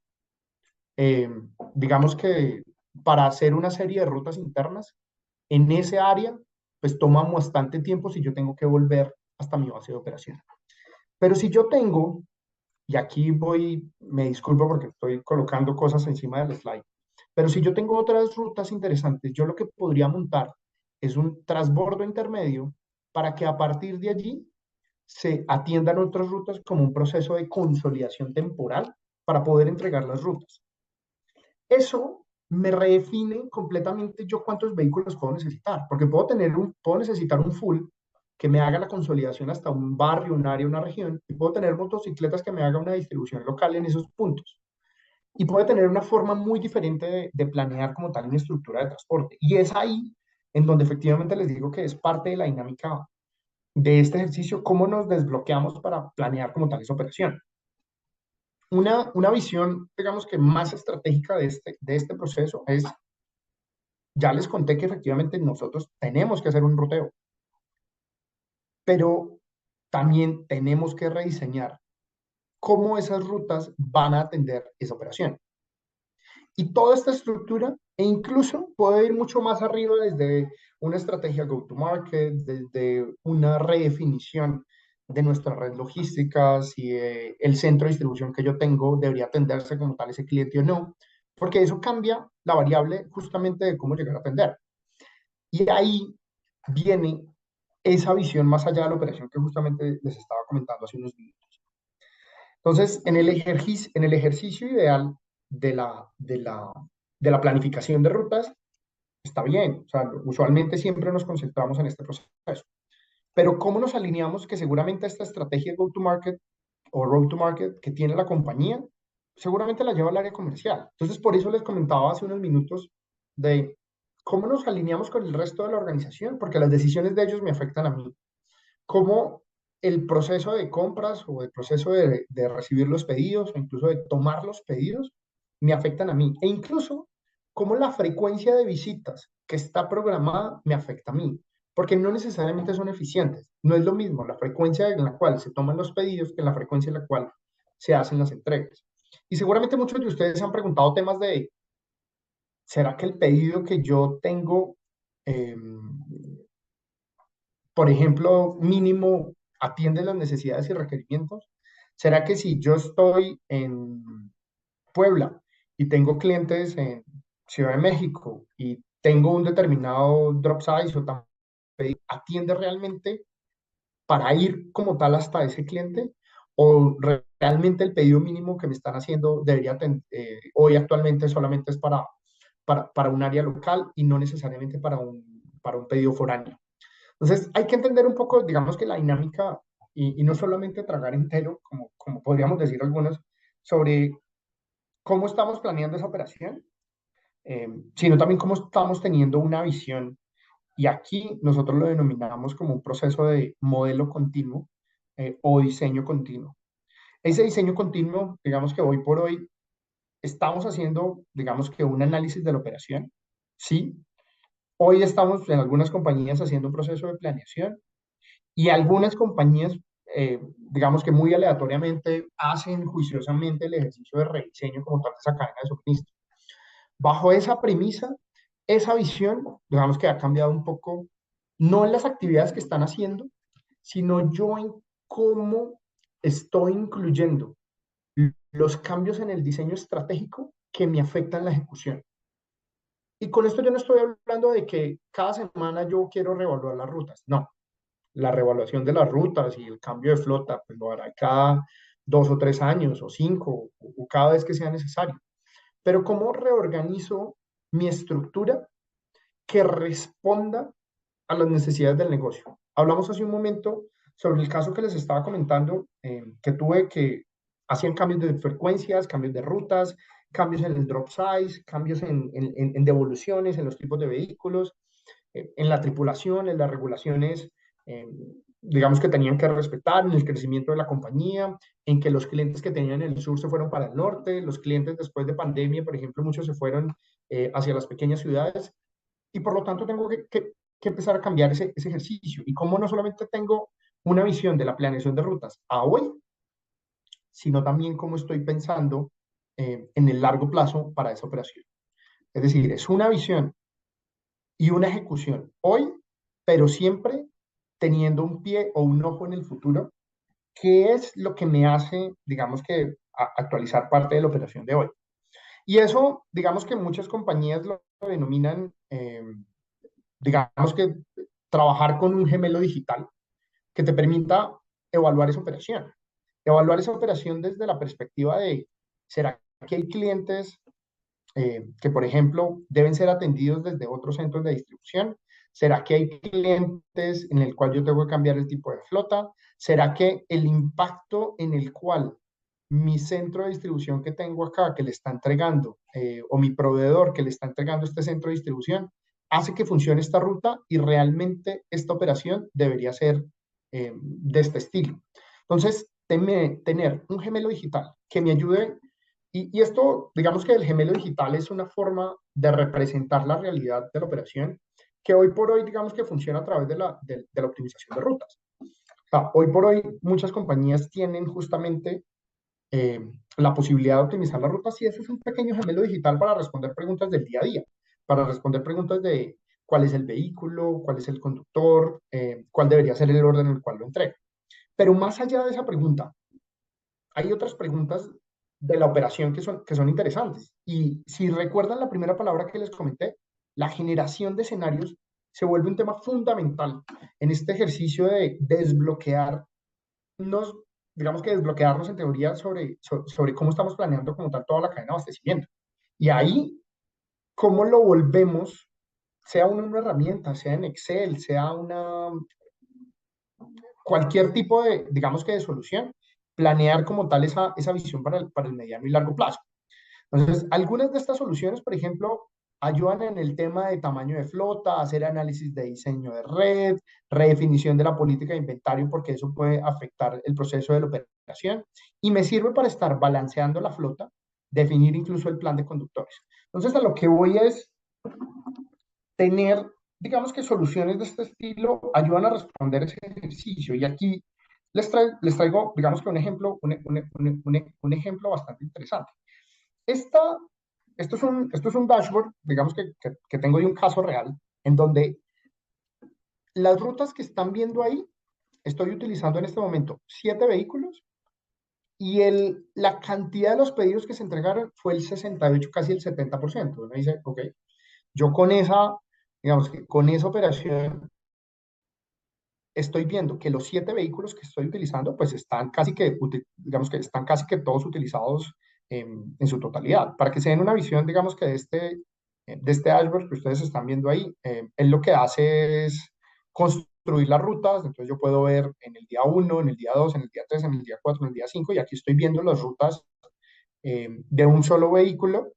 S3: eh, digamos que para hacer una serie de rutas internas en ese área, pues toma bastante tiempo si yo tengo que volver hasta mi base de operación. Pero si yo tengo, y aquí me disculpo porque estoy colocando cosas encima del slide, Pero si yo tengo otras rutas interesantes, yo lo que podría montar es un transbordo intermedio para que a partir de allí se atiendan otras rutas como un proceso de consolidación temporal para poder entregar las rutas. Eso me redefine completamente yo cuántos vehículos puedo necesitar, porque puedo necesitar un full que me haga la consolidación hasta un barrio, un área, una región, y puedo tener motocicletas que me haga una distribución local en esos puntos. Y puede tener una forma muy diferente de planear como tal una estructura de transporte. Y es ahí en donde efectivamente les digo que es parte de la dinámica de este ejercicio, cómo nos desbloqueamos para planear como tal esa operación. Una visión, digamos que más estratégica de este proceso es, ya les conté que efectivamente nosotros tenemos que hacer un ruteo, pero también tenemos que rediseñar cómo esas rutas van a atender esa operación. Y toda esta estructura, e incluso puede ir mucho más arriba desde una estrategia go-to-market, desde una redefinición de nuestra red logística, si el centro de distribución que yo tengo debería atenderse como tal ese cliente o no, porque eso cambia la variable justamente de cómo llegar a atender. Y ahí viene esa visión más allá de la operación que justamente les estaba comentando hace unos minutos. Entonces, en el ejercicio ideal de de la planificación de rutas, está bien. O sea, usualmente siempre nos concentramos en este proceso. Pero ¿cómo nos alineamos que seguramente esta estrategia go-to-market o road-to-market que tiene la compañía, seguramente la lleva al área comercial? Entonces, por eso les comentaba hace unos minutos de cómo nos alineamos con el resto de la organización, porque las decisiones de ellos me afectan a mí. Cómo el proceso de compras o el proceso de recibir los pedidos o incluso de tomar los pedidos me afectan a mí. E incluso cómo la frecuencia de visitas que está programada me afecta a mí, porque no necesariamente son eficientes. No es lo mismo la frecuencia en la cual se toman los pedidos que la frecuencia en la cual se hacen las entregas. Y seguramente muchos de ustedes se han preguntado temas de, ¿será que el pedido que yo tengo eh, por ejemplo, mínimo atiende las necesidades y requerimientos? ¿Será que si yo estoy en Puebla y tengo clientes en Ciudad de México y tengo un determinado drop size o atiende realmente para ir como tal hasta ese cliente? ¿O realmente el pedido mínimo que me están haciendo hoy actualmente solamente es para un área local y no necesariamente para un pedido foráneo? Entonces, hay que entender un poco, digamos que la dinámica y no solamente tragar entero, como podríamos decir algunos, sobre cómo estamos planeando esa operación, sino también cómo estamos teniendo una visión. Y aquí nosotros lo denominamos como un proceso de modelo continuo o diseño continuo. Ese diseño continuo, digamos que hoy por hoy estamos haciendo, digamos que un análisis de la operación, ¿sí? Hoy estamos en algunas compañías haciendo un proceso de planeación. Y algunas compañías, digamos que muy aleatoriamente, hacen juiciosamente el ejercicio de rediseño como tal de esa cadena de suministro. Bajo esa premisa, esa visión, digamos que ha cambiado un poco, no en las actividades que están haciendo, sino yo en cómo estoy incluyendo los cambios en el diseño estratégico que me afectan la ejecución. Y con esto yo no estoy hablando de que cada semana yo quiero reevaluar las rutas, no. La reevaluación de las rutas y el cambio de flota, pues lo hará cada 2 o 3 años o 5 o cada vez que sea necesario. Pero ¿cómo reorganizo mi estructura que responda a las necesidades del negocio? Hablamos hace un momento sobre el caso que les estaba comentando, que tuve que hacían cambios de frecuencias, cambios de rutas, cambios en el drop size, cambios en devoluciones, en los tipos de vehículos, en la tripulación, en las regulaciones, eh, digamos que tenían que respetar, en el crecimiento de la compañía, en que los clientes que tenían en el sur se fueron para el norte, los clientes después de pandemia, por ejemplo, muchos se fueron hacia las pequeñas ciudades, y por lo tanto tengo que empezar a cambiar ese ejercicio. Y como no solamente tengo una visión de la planeación de rutas a hoy, sino también cómo estoy pensando en el largo plazo para esa operación. Es decir, es una visión y una ejecución hoy, pero siempre teniendo un pie o un ojo en el futuro, que es lo que me hace, digamos que, actualizar parte de la operación de hoy. Y eso, digamos que muchas compañías lo denominan, digamos que trabajar con un gemelo digital que te permita evaluar esa operación. Evaluar esa operación desde la perspectiva de, ¿será que hay clientes que, por ejemplo, deben ser atendidos desde otros centros de distribución? ¿Será que hay clientes en el cual yo tengo que cambiar el tipo de flota? ¿Será que el impacto en el cual mi centro de distribución que tengo acá, que le está entregando, o mi proveedor que le está entregando este centro de distribución, hace que funcione esta ruta y realmente esta operación debería ser de este estilo? Entonces, tener un gemelo digital que me ayude, y esto, digamos que el gemelo digital es una forma de representar la realidad de la operación que hoy por hoy, digamos que funciona a través de la optimización de rutas. O sea, hoy por hoy muchas compañías tienen justamente la posibilidad de optimizar las rutas y ese es un pequeño gemelo digital para responder preguntas del día a día, para responder preguntas de cuál es el vehículo, cuál es el conductor, cuál debería ser el orden en el cual lo entrega. Pero más allá de esa pregunta, hay otras preguntas de la operación que son interesantes. Y si recuerdan la primera palabra que les comenté, la generación de escenarios se vuelve un tema fundamental en este ejercicio de desbloquear, nos, digamos que desbloquearnos en teoría sobre cómo estamos planeando como tal toda la cadena de abastecimiento. Y ahí, cómo lo volvemos, sea una herramienta, sea en Excel, sea cualquier tipo de, digamos que de solución, planear como tal esa visión para el mediano y largo plazo. Entonces, algunas de estas soluciones, por ejemplo, ayudan en el tema de tamaño de flota, hacer análisis de diseño de red, redefinición de la política de inventario, porque eso puede afectar el proceso de la operación, y me sirve para estar balanceando la flota, definir incluso el plan de conductores. Entonces, a lo que voy es tener, digamos que soluciones de este estilo ayudan a responder ese ejercicio. Y aquí les traigo, digamos que un ejemplo, un ejemplo bastante interesante. Esta, esto es un dashboard, digamos que tengo de un caso real, en donde las rutas que están viendo ahí, estoy utilizando en este momento 7 vehículos y la cantidad de los pedidos que se entregaron fue el 68, casi el 70%. Uno dice, ok, yo con esa, digamos que con esa operación estoy viendo que los 7 vehículos que estoy utilizando, pues están casi que, digamos que están casi que todos utilizados en su totalidad. Para que se den una visión, digamos que de este dashboard que ustedes están viendo ahí, él lo que hace es construir las rutas, entonces yo puedo ver en el día 1, en el día 2, en el día 3, en el día 4, en el día 5, y aquí estoy viendo las rutas de un solo vehículo,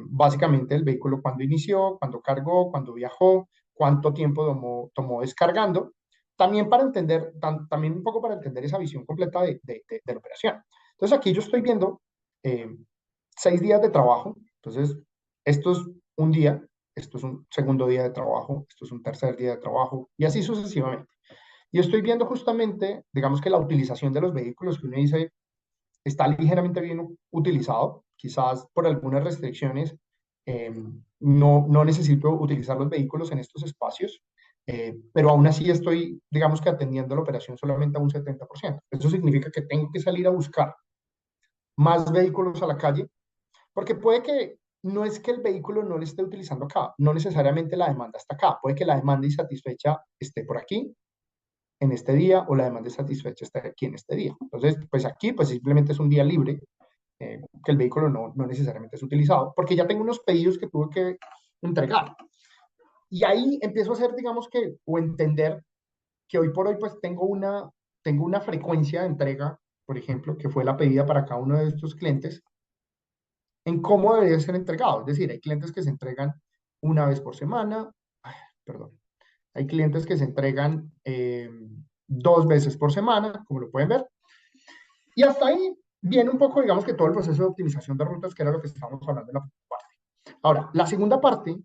S3: básicamente el vehículo cuando inició, cuando cargó, cuando viajó, cuánto tiempo tomó descargando, también para entender, también un poco para entender esa visión completa de la operación. Entonces aquí yo estoy viendo 6 días de trabajo, entonces esto es un día, esto es un segundo día de trabajo, esto es un tercer día de trabajo, y así sucesivamente. Y estoy viendo justamente, digamos que la utilización de los vehículos que uno dice, está ligeramente bien utilizado, quizás por algunas restricciones, eh, no necesito utilizar los vehículos en estos espacios, pero aún así estoy, digamos que atendiendo la operación solamente a un 70%. Eso significa que tengo que salir a buscar más vehículos a la calle, porque puede que no es que el vehículo no le esté utilizando acá, no necesariamente la demanda está acá, puede que la demanda insatisfecha esté por aquí, en este día, o la demanda insatisfecha está aquí en este día. Entonces, pues aquí pues simplemente es un día libre, que el vehículo no necesariamente es utilizado, porque ya tengo unos pedidos que tuve que entregar. Y ahí empiezo a hacer, digamos que, o entender que hoy por hoy pues tengo una frecuencia de entrega, por ejemplo, que fue la pedida para cada uno de estos clientes, en cómo debería ser entregado. Es decir, hay clientes que se entregan una vez por semana, perdón, hay clientes que se entregan 2 veces por semana, como lo pueden ver. Y hasta ahí viene un poco, digamos que todo el proceso de optimización de rutas, que era lo que estábamos hablando en la primera parte. Ahora, la segunda parte,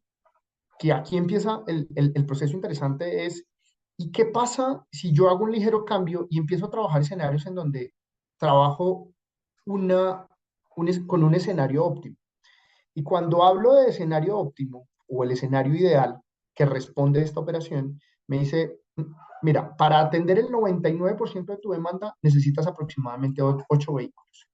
S3: que aquí empieza el proceso interesante, es, ¿y qué pasa si yo hago un ligero cambio y empiezo a trabajar escenarios en donde trabajo con un escenario óptimo? Y cuando hablo de escenario óptimo o el escenario ideal que responde a esta operación, me dice, mira, para atender el 99% de tu demanda necesitas aproximadamente 8 vehículos.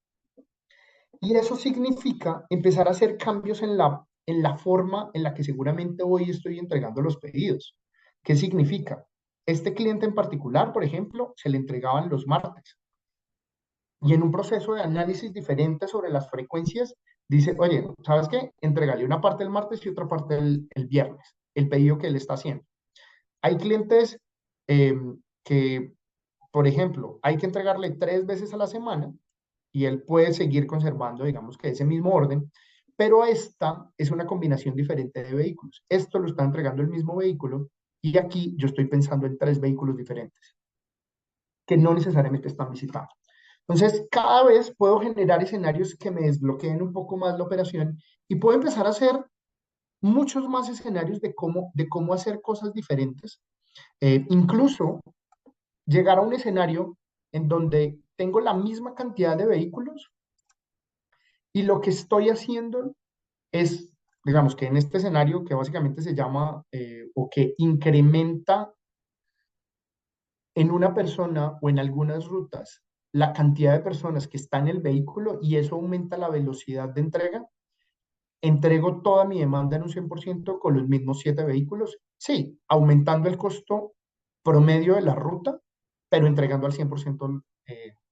S3: Y eso significa empezar a hacer cambios en la forma en la que seguramente hoy estoy entregando los pedidos. ¿Qué significa? Este cliente en particular, por ejemplo, se le entregaban los martes. Y en un proceso de análisis diferente sobre las frecuencias, dice, oye, ¿sabes qué? Entregale una parte el martes y otra parte el viernes, el pedido que él está haciendo. Hay clientes eh, que, por ejemplo, hay que entregarle 3 veces a la semana y él puede seguir conservando, digamos que ese mismo orden, pero esta es una combinación diferente de vehículos. Esto lo está entregando el mismo vehículo y aquí yo estoy pensando en 3 vehículos diferentes que no necesariamente están visitados. Entonces, cada vez puedo generar escenarios que me desbloqueen un poco más la operación y puedo empezar a hacer muchos más escenarios de cómo hacer cosas diferentes. Incluso llegar a un escenario en donde tengo la misma cantidad de vehículos y lo que estoy haciendo es, digamos que en este escenario que básicamente se llama o que incrementa en una persona o en algunas rutas la cantidad de personas que está en el vehículo y eso aumenta la velocidad de entrega, entrego toda mi demanda en un 100% con los mismos 7 vehículos, sí, aumentando el costo promedio de la ruta, pero entregando al 100%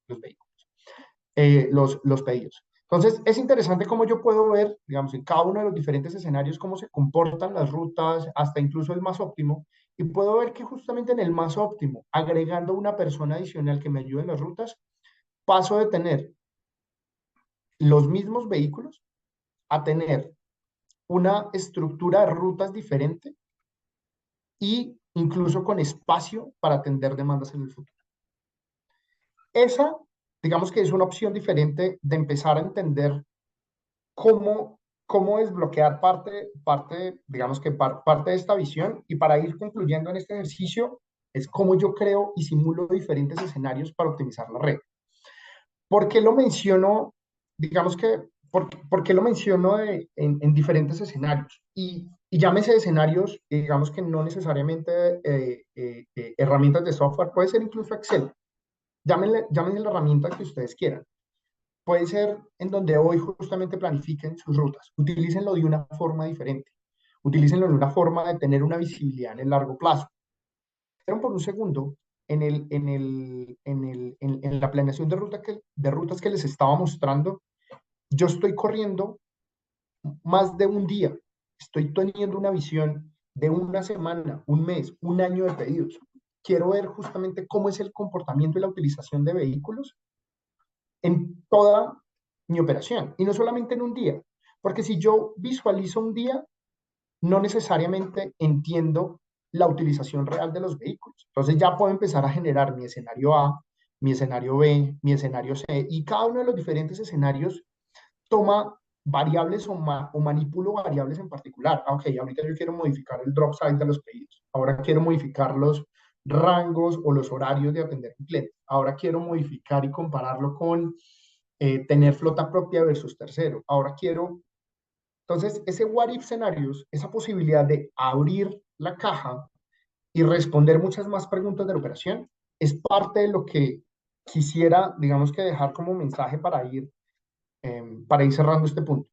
S3: los vehículos, los pedidos. Entonces, es interesante cómo yo puedo ver, digamos, en cada uno de los diferentes escenarios cómo se comportan las rutas, hasta incluso el más óptimo, y puedo ver que justamente en el más óptimo, agregando una persona adicional que me ayude en las rutas, paso de tener los mismos vehículos a tener una estructura de rutas diferente y incluso con espacio para atender demandas en el futuro. Esa, digamos que es una opción diferente de empezar a entender cómo desbloquear digamos que parte de esta visión. Y para ir concluyendo en este ejercicio, es cómo yo creo y simulo diferentes escenarios para optimizar la red. ¿Por qué lo menciono? Digamos que, ¿por qué lo menciono en diferentes escenarios? Y llámese escenarios, digamos que no necesariamente herramientas de software, puede ser incluso Excel. Llámenle la herramienta que ustedes quieran. Puede ser en donde hoy justamente planifiquen sus rutas. Utilícenlo de una forma diferente. Utilícenlo de una forma de tener una visibilidad en el largo plazo. Pero por un segundo, en la planeación de rutas que les estaba mostrando, yo estoy corriendo más de un día. Estoy teniendo una visión de una semana, un mes, un año de pedidos. Quiero ver justamente cómo es el comportamiento y la utilización de vehículos en toda mi operación y no solamente en un día, porque si yo visualizo un día, no necesariamente entiendo la utilización real de los vehículos. Entonces ya puedo empezar a generar mi escenario A, mi escenario B, mi escenario C, y cada uno de los diferentes escenarios toma variables o manipulo variables en particular. Ok, ahorita yo quiero modificar el drop size de los pedidos. Ahora quiero modificar los rangos o los horarios de atender a un cliente. Ahora quiero modificar y compararlo con tener flota propia versus tercero. Ahora quiero... Entonces, ese what if scenarios, esa posibilidad de abrir la caja y responder muchas más preguntas de la operación, es parte de lo que quisiera, digamos que dejar como mensaje para ir cerrando este punto.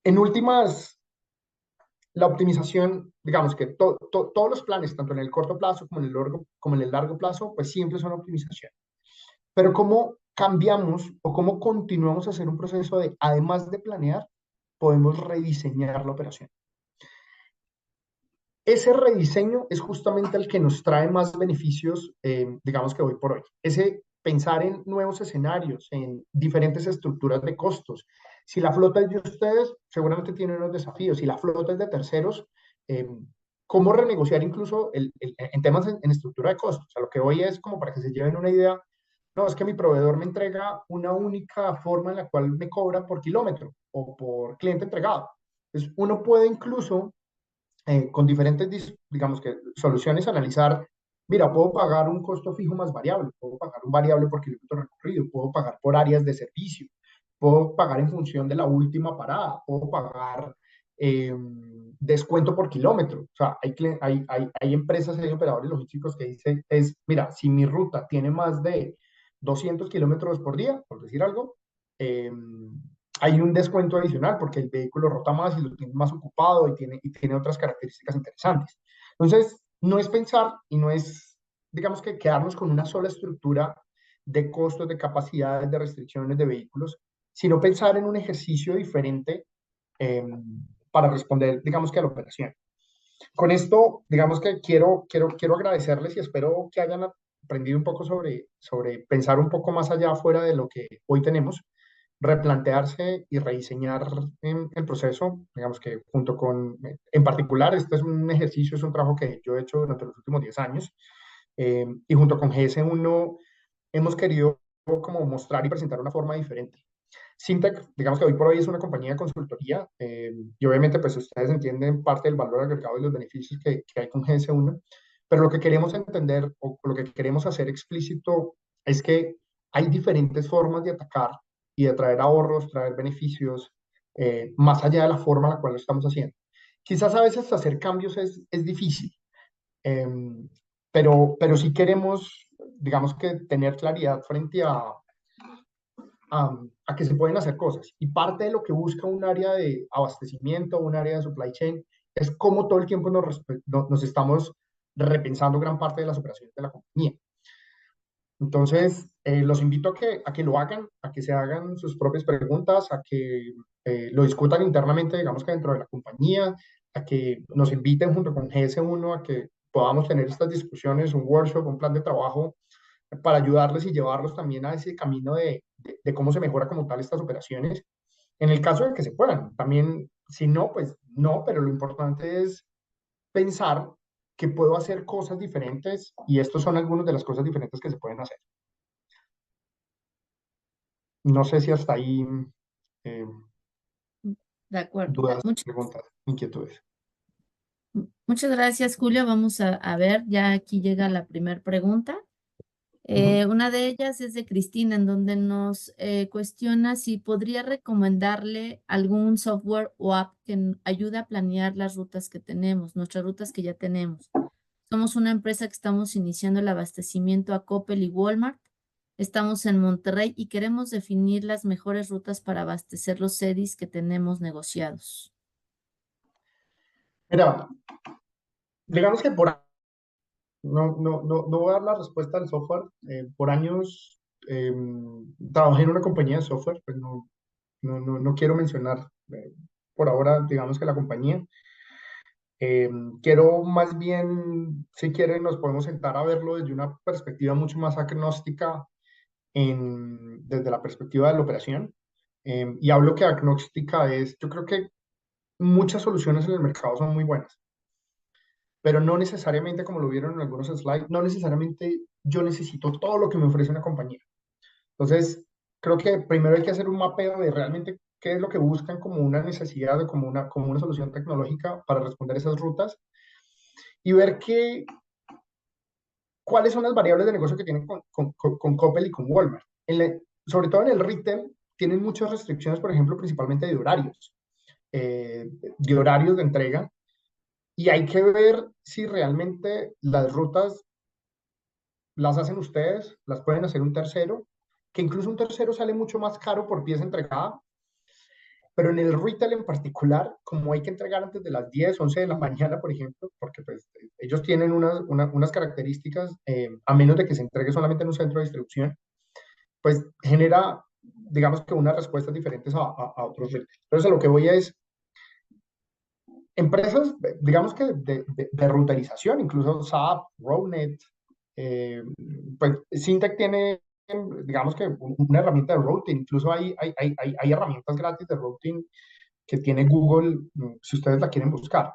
S3: En últimas, la optimización, digamos que todos los planes, tanto en el corto plazo como en el largo plazo, pues siempre son optimización. Pero cómo cambiamos o cómo continuamos a hacer un proceso de, además de planear, podemos rediseñar la operación. Ese rediseño es justamente el que nos trae más beneficios, digamos que hoy por hoy. Ese pensar en nuevos escenarios, en diferentes estructuras de costos. Si la flota es de ustedes, seguramente tienen unos desafíos. Si la flota es de terceros, eh, cómo renegociar incluso en temas en estructura de costos. O sea, lo que hoy es como para que se lleven una idea. No, es que mi proveedor me entrega una única forma en la cual me cobra por kilómetro o por cliente entregado. Entonces, uno puede incluso con diferentes, digamos que, soluciones, analizar, mira, puedo pagar un costo fijo más variable, puedo pagar un variable por kilómetro recorrido, puedo pagar por áreas de servicio, puedo pagar en función de la última parada, puedo pagar descuento por kilómetro. O sea, hay empresas, hay operadores logísticos que dicen, mira, si mi ruta tiene más de 200 kilómetros por día, por decir algo, hay un descuento adicional porque el vehículo rota más y lo tiene más ocupado y tiene otras características interesantes. Entonces, no es pensar y no es, digamos que quedarnos con una sola estructura de costos, de capacidades, de restricciones de vehículos, sino pensar en un ejercicio diferente eh, para responder, digamos que a la operación. Con esto, digamos que quiero agradecerles y espero que hayan aprendido un poco sobre pensar un poco más allá fuera de lo que hoy tenemos, replantearse y rediseñar el proceso, digamos que junto con, en particular, este es un ejercicio, es un trabajo que yo he hecho durante los últimos 10 años, y junto con GS1 hemos querido como mostrar y presentar una forma diferente. Syntec, digamos que hoy por hoy es una compañía de consultoría, y obviamente pues ustedes entienden parte del valor agregado y los beneficios que hay con GS1, pero lo que queremos entender o lo que queremos hacer explícito es que hay diferentes formas de atacar y de traer ahorros, traer beneficios, más allá de la forma en la cual lo estamos haciendo. Quizás a veces hacer cambios es difícil, eh, pero sí queremos, digamos que tener claridad frente a que se pueden hacer cosas. Y parte de lo que busca un área de abastecimiento, un área de supply chain, es cómo todo el tiempo nos estamos repensando gran parte de las operaciones de la compañía. Entonces, los invito a que lo hagan, a que se hagan sus propias preguntas, a que lo discutan internamente, digamos que dentro de la compañía, a que nos inviten junto con GS1 a que podamos tener estas discusiones, un workshop, un plan de trabajo para ayudarles y llevarlos también a ese camino de cómo se mejora como tal estas operaciones, en el caso de que se puedan. También, si no, pues no, pero lo importante es pensar que puedo hacer cosas diferentes y estos son algunas de las cosas diferentes que se pueden hacer. No sé si hasta ahí eh,
S2: De acuerdo.
S3: dudas, preguntas, inquietudes.
S2: Muchas gracias, Julio. Vamos a ver, ya aquí llega la primera pregunta. Una de ellas es de Cristina, en donde nos cuestiona si podría recomendarle algún software o app que ayude a planear las rutas que tenemos, nuestras rutas que ya tenemos. Somos una empresa que estamos iniciando el abastecimiento a Coppel y Walmart. Estamos en Monterrey y queremos definir las mejores rutas para abastecer los CEDIs que tenemos negociados.
S3: Mira, digamos que no voy a dar la respuesta al software. Por años trabajé en una compañía de software, pues no quiero mencionar por ahora, digamos que la compañía. Quiero más bien, si quieren, nos podemos sentar a verlo desde una perspectiva mucho más agnóstica, desde la perspectiva de la operación. Y hablo que agnóstica es, yo creo que muchas soluciones en el mercado son muy buenas, pero no necesariamente, como lo vieron en algunos slides, no necesariamente yo necesito todo lo que me ofrece una compañía. Entonces, creo que primero hay que hacer un mapeo de realmente qué es lo que buscan como una necesidad o como una solución tecnológica para responder esas rutas y ver cuáles son las variables de negocio que tienen con Coppel y con Walmart. Sobre todo en el retail, tienen muchas restricciones, por ejemplo, principalmente de horarios de entrega, y hay que ver si realmente las rutas las hacen ustedes, las pueden hacer un tercero, que incluso un tercero sale mucho más caro por pieza entregada, pero en el retail en particular, como hay que entregar antes de las 10, 11 de la mañana, por ejemplo, porque pues, ellos tienen unas características, a menos de que se entregue solamente en un centro de distribución, pues genera, digamos que unas respuestas diferentes a otros retail. Entonces, a lo que voy es, empresas, digamos que de ruterización, incluso SAP, Roadnet, pues Syntec tiene, digamos que una herramienta de routing, incluso hay herramientas gratis de routing que tiene Google, si ustedes la quieren buscar.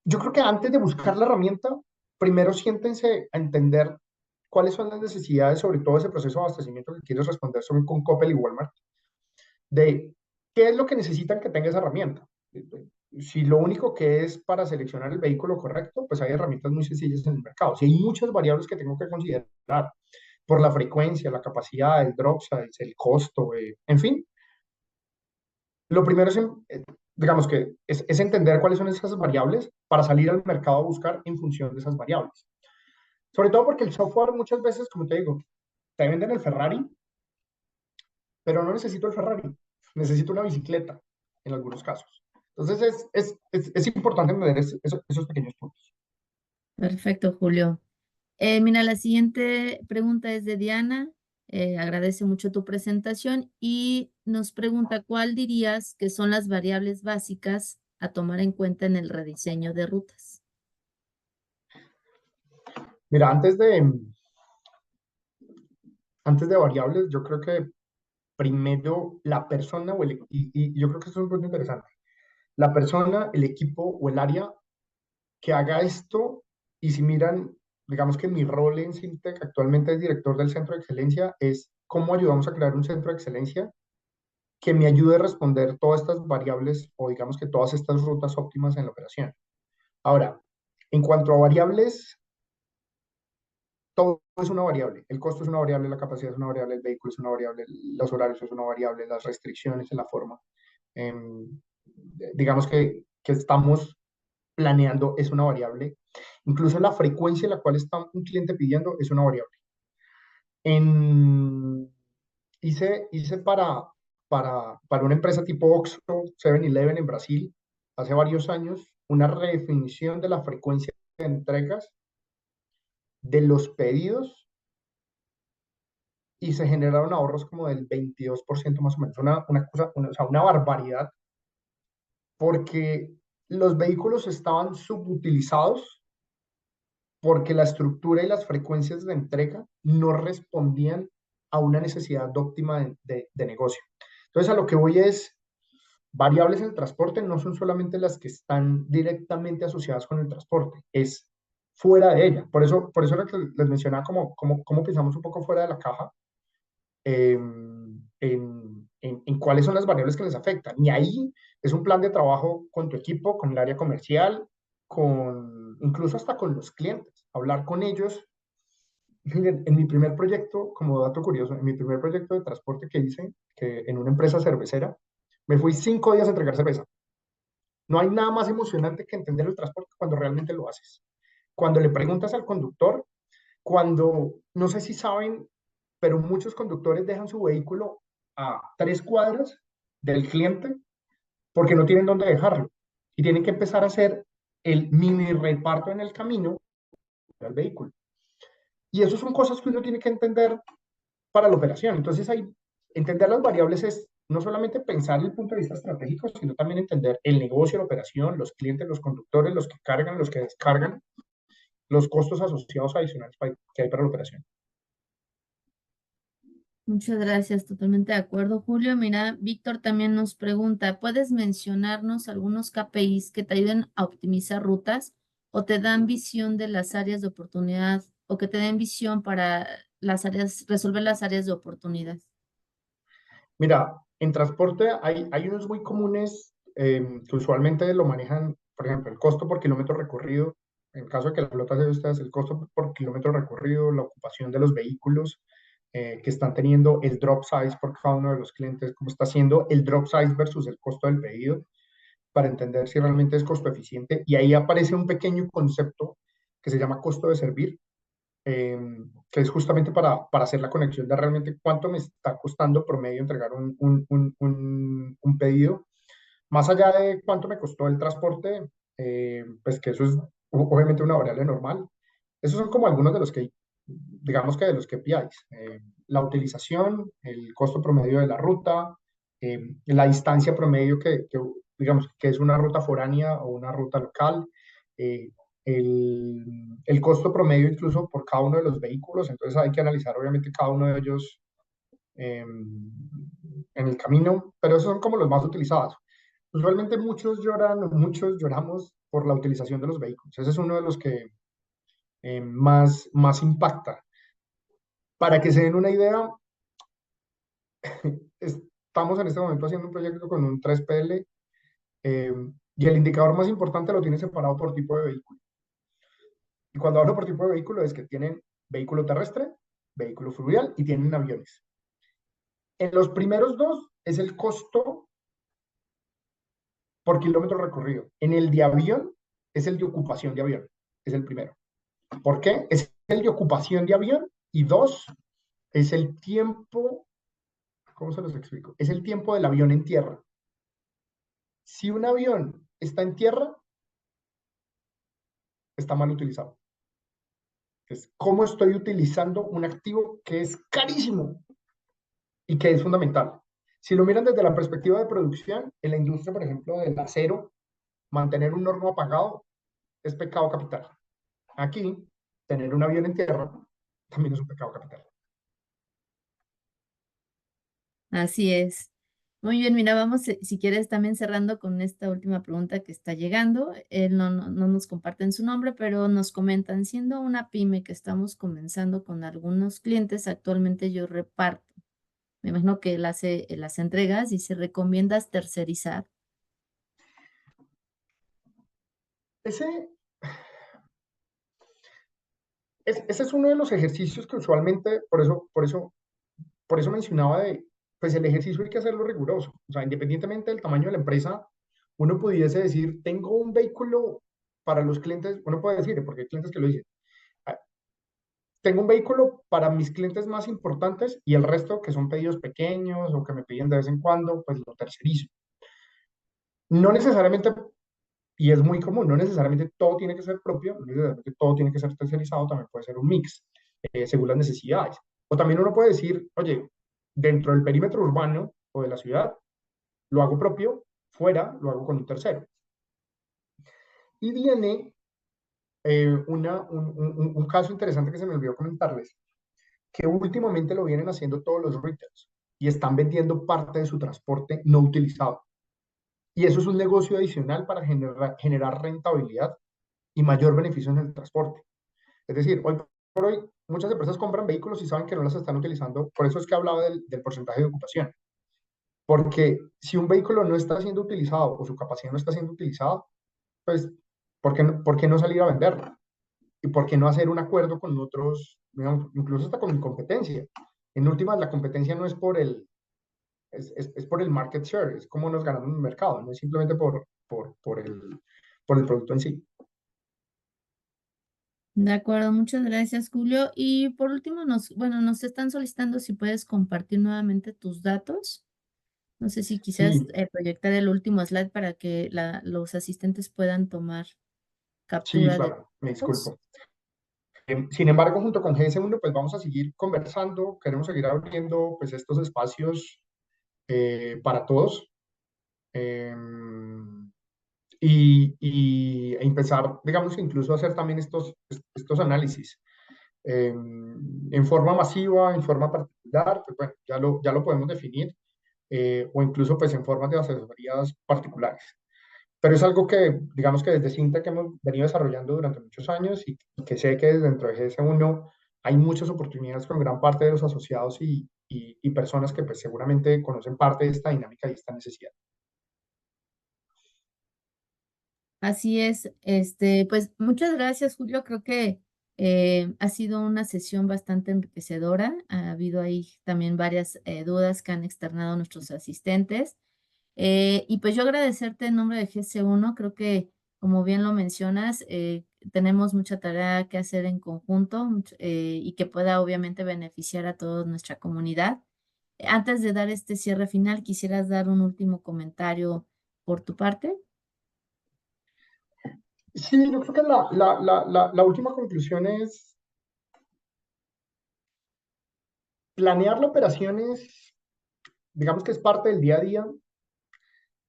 S3: Yo creo que antes de buscar la herramienta, primero siéntense a entender cuáles son las necesidades, sobre todo ese proceso de abastecimiento que quieres responder son con Coppel y Walmart, de qué es lo que necesitan que tenga esa herramienta. Si lo único que es para seleccionar el vehículo correcto, pues hay herramientas muy sencillas en el mercado. Si hay muchas variables que tengo que considerar, por la frecuencia, la capacidad, el drop size, el costo, en fin, lo primero es, digamos que es entender cuáles son esas variables para salir al mercado a buscar en función de esas variables. Sobre todo porque el software muchas veces, como te digo, te venden el Ferrari, pero no necesito el Ferrari, necesito una bicicleta en algunos casos. Entonces es importante entender esos pequeños puntos.
S2: Perfecto, Julio. Mira, la siguiente pregunta es de Diana. Agradece mucho tu presentación y nos pregunta, ¿cuál dirías que son las variables básicas a tomar en cuenta en el rediseño de rutas?
S3: Mira, antes de variables, yo creo que primero la persona y yo creo que eso es un punto interesante. La persona, el equipo o el área que haga esto, y si miran, digamos que mi rol en Sintec actualmente es director del centro de excelencia, es cómo ayudamos a crear un centro de excelencia que me ayude a responder todas estas variables o digamos que todas estas rutas óptimas en la operación. Ahora, en cuanto a variables, todo es una variable. El costo es una variable, la capacidad es una variable, el vehículo es una variable, los horarios es una variable, las restricciones en la forma. Em, digamos que estamos planeando es una variable. Incluso la frecuencia en la cual está un cliente pidiendo es una variable. En, hice para una empresa tipo Oxxo, 7-Eleven en Brasil, hace varios años, una redefinición de la frecuencia de entregas de los pedidos y se generaron ahorros como del 22% más o menos, una cosa, o sea, una barbaridad, porque los vehículos estaban subutilizados porque la estructura y las frecuencias de entrega no respondían a una necesidad óptima de negocio. Entonces, a lo que voy es, variables en el transporte no son solamente las que están directamente asociadas con el transporte, es fuera de ella. Por eso era que les mencionaba cómo pensamos un poco fuera de la caja en cuáles son las variables que les afectan. Y ahí es un plan de trabajo con tu equipo, con el área comercial, incluso hasta con los clientes, hablar con ellos. Miren, en mi primer proyecto, como dato curioso, en mi primer proyecto de transporte que hice, que en una empresa cervecera, me fui 5 días a entregar cerveza. No hay nada más emocionante que entender el transporte cuando realmente lo haces. Cuando le preguntas al conductor, no sé si saben, pero muchos conductores dejan su vehículo a 3 cuadras del cliente porque no tienen dónde dejarlo y tienen que empezar a hacer el mini reparto en el camino del vehículo. Y eso son cosas que uno tiene que entender para la operación. Entonces, entender las variables es no solamente pensar el punto de vista estratégico, sino también entender el negocio, la operación, los clientes, los conductores, los que cargan, los que descargan, los costos asociados adicionales que hay para la operación.
S2: Muchas gracias, totalmente de acuerdo, Julio. Mira, Víctor también nos pregunta, ¿puedes mencionarnos algunos KPIs que te ayuden a optimizar rutas o te dan visión de las áreas de oportunidad o que te den visión para resolver las áreas de oportunidad?
S3: Mira, en transporte hay unos muy comunes que usualmente lo manejan, por ejemplo, el costo por kilómetro recorrido. En caso de que la flota sea de ustedes, el costo por kilómetro recorrido, la ocupación de los vehículos que están teniendo, el drop size por cada uno de los clientes, cómo está haciendo el drop size versus el costo del pedido, para entender si realmente es costo eficiente. Y ahí aparece un pequeño concepto que se llama costo de servir, que es justamente para hacer la conexión de realmente cuánto me está costando promedio entregar un pedido, más allá de cuánto me costó el transporte, pues que eso es obviamente una variable normal. Esos son como algunos de los que, digamos que de los KPIs. La utilización, el costo promedio de la ruta, la distancia promedio digamos, que es una ruta foránea o una ruta local, eh, el costo promedio incluso por cada uno de los vehículos, entonces hay que analizar obviamente cada uno de ellos en el camino, pero esos son como los más utilizados. Usualmente muchos lloramos por la utilización de los vehículos. Ese es uno de los que más impacta. Para que se den una idea, estamos en este momento haciendo un proyecto con un 3PL y el indicador más importante lo tiene separado por tipo de vehículo. Y cuando hablo por tipo de vehículo es que tienen vehículo terrestre, vehículo fluvial y tienen aviones. En los primeros dos es el costo por kilómetro recorrido. En el de avión es el de ocupación de avión. Es el primero. ¿Por qué? Es el de ocupación de avión y dos, es el tiempo ¿cómo se los explico? Es el tiempo del avión en tierra. Si un avión está en tierra, está mal utilizado. Es cómo estoy utilizando un activo que es carísimo y que es fundamental. Si lo miran desde la perspectiva de producción, en la industria, por ejemplo, del acero, mantener un horno apagado es pecado capital. Aquí, tener un avión en tierra también es un pecado capital.
S2: Así es. Muy bien, mira, vamos, si quieres, también cerrando con esta última pregunta que está llegando. Él no nos comparten su nombre, pero nos comentan, siendo una pyme que estamos comenzando con algunos clientes, actualmente yo reparto. Me imagino que él hace las entregas y se recomiendas tercerizar.
S3: Ese, ese es uno de los ejercicios que usualmente, por eso mencionaba pues el ejercicio hay que hacerlo riguroso. O sea, independientemente del tamaño de la empresa, uno pudiese decir, tengo un vehículo para los clientes, uno puede decir, porque hay clientes que lo dicen, "Ah, tengo un vehículo para mis clientes más importantes y el resto que son pedidos pequeños o que me piden de vez en cuando, pues lo tercerizo. No necesariamente, y es muy común, no necesariamente todo tiene que ser propio, no necesariamente todo tiene que ser tercerizado, también puede ser un mix, según las necesidades. O también uno puede decir, oye, dentro del perímetro urbano o de la ciudad, lo hago propio, fuera lo hago con un tercero. Y viene un caso interesante que se me olvidó comentarles, que últimamente lo vienen haciendo todos los retailers y están vendiendo parte de su transporte no utilizado. Y eso es un negocio adicional para generar rentabilidad y mayor beneficio en el transporte. Es decir, hoy por hoy muchas empresas compran vehículos y saben que no las están utilizando. Por eso es que hablaba del porcentaje de ocupación. Porque si un vehículo no está siendo utilizado o su capacidad no está siendo utilizada, pues, por qué no salir a venderla? ¿Y por qué no hacer un acuerdo con otros, digamos, incluso hasta con mi competencia? En últimas, la competencia no es por es por el market share, es cómo nos ganamos el mercado, no es simplemente por el producto en sí.
S2: De acuerdo, muchas gracias, Julio. Y por último, nos están solicitando si puedes compartir nuevamente tus datos. No sé si quisieras
S3: Sí,
S2: proyectar el último slide para que los asistentes puedan tomar
S3: sí,
S2: captura de
S3: claro, me
S2: datos.
S3: disculpo. Sin embargo, junto con GS1, pues vamos a seguir conversando, queremos seguir abriendo pues estos espacios para todos y empezar, digamos, incluso a hacer también estos análisis en forma masiva, en forma particular, pues bueno, ya lo podemos definir, o incluso pues en formas de asesorías particulares. Pero es algo que, digamos que desde Cinta que hemos venido desarrollando durante muchos años y que sé que dentro de GS1 hay muchas oportunidades con gran parte de los asociados y personas que pues seguramente conocen parte de esta dinámica y esta necesidad.
S2: Así es, pues muchas gracias, Julio. Creo que ha sido una sesión bastante enriquecedora. Ha habido ahí también varias dudas que han externado nuestros asistentes. Y pues yo agradecerte en nombre de GC1, creo que como bien lo mencionas, tenemos mucha tarea que hacer en conjunto y que pueda obviamente beneficiar a toda nuestra comunidad. Antes de dar este cierre final, ¿quisieras dar un último comentario por tu parte?
S3: Sí, yo creo que la última conclusión es planear la operación es, digamos que es parte del día a día,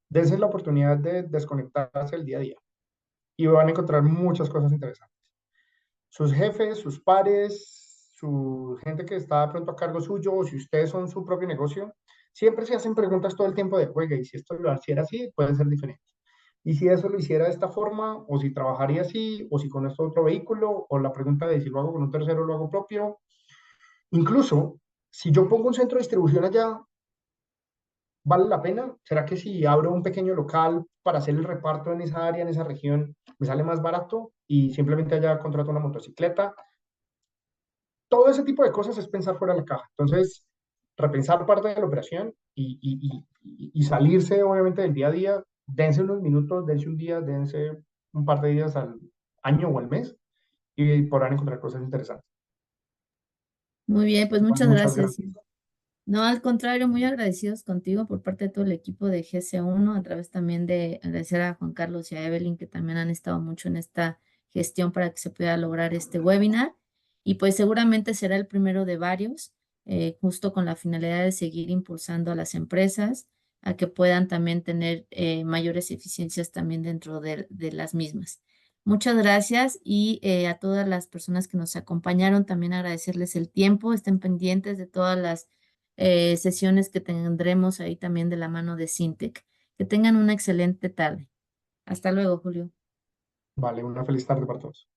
S3: dense la oportunidad de desconectarse del día a día y van a encontrar muchas cosas interesantes. Sus jefes, sus pares, su gente que está de pronto a cargo suyo, o si ustedes son su propio negocio, siempre se hacen preguntas todo el tiempo de, oiga, y si esto lo hiciera así, puede ser diferente. Y si eso lo hiciera de esta forma, o si trabajaría así, o si con esto otro vehículo, o la pregunta de si lo hago con un tercero, lo hago propio. Incluso, si yo pongo un centro de distribución allá, ¿vale la pena? ¿Será que si abro un pequeño local para hacer el reparto en esa área, en esa región, me sale más barato y simplemente allá contrato una motocicleta? Todo ese tipo de cosas es pensar fuera de la caja. Entonces, repensar parte de la operación y salirse obviamente del día a día, dense unos minutos, dense un día, dense un par de días al año o al mes y podrán encontrar cosas interesantes.
S2: Muy bien, pues
S3: Bueno,
S2: muchas
S3: muchas
S2: gracias.
S3: gracias.
S2: No, al contrario, muy agradecidos contigo por parte de todo el equipo de GC1, a través también de agradecer a Juan Carlos y a Evelyn, que también han estado mucho en esta gestión para que se pueda lograr este webinar. Y pues seguramente será el primero de varios, justo con la finalidad de seguir impulsando a las empresas a que puedan también tener mayores eficiencias también dentro de las mismas. Muchas gracias y a todas las personas que nos acompañaron, también agradecerles el tiempo, estén pendientes de todas las sesiones que tendremos ahí también de la mano de Sintec. Que tengan una excelente tarde. Hasta luego, Julio.
S3: Vale, una feliz tarde para todos.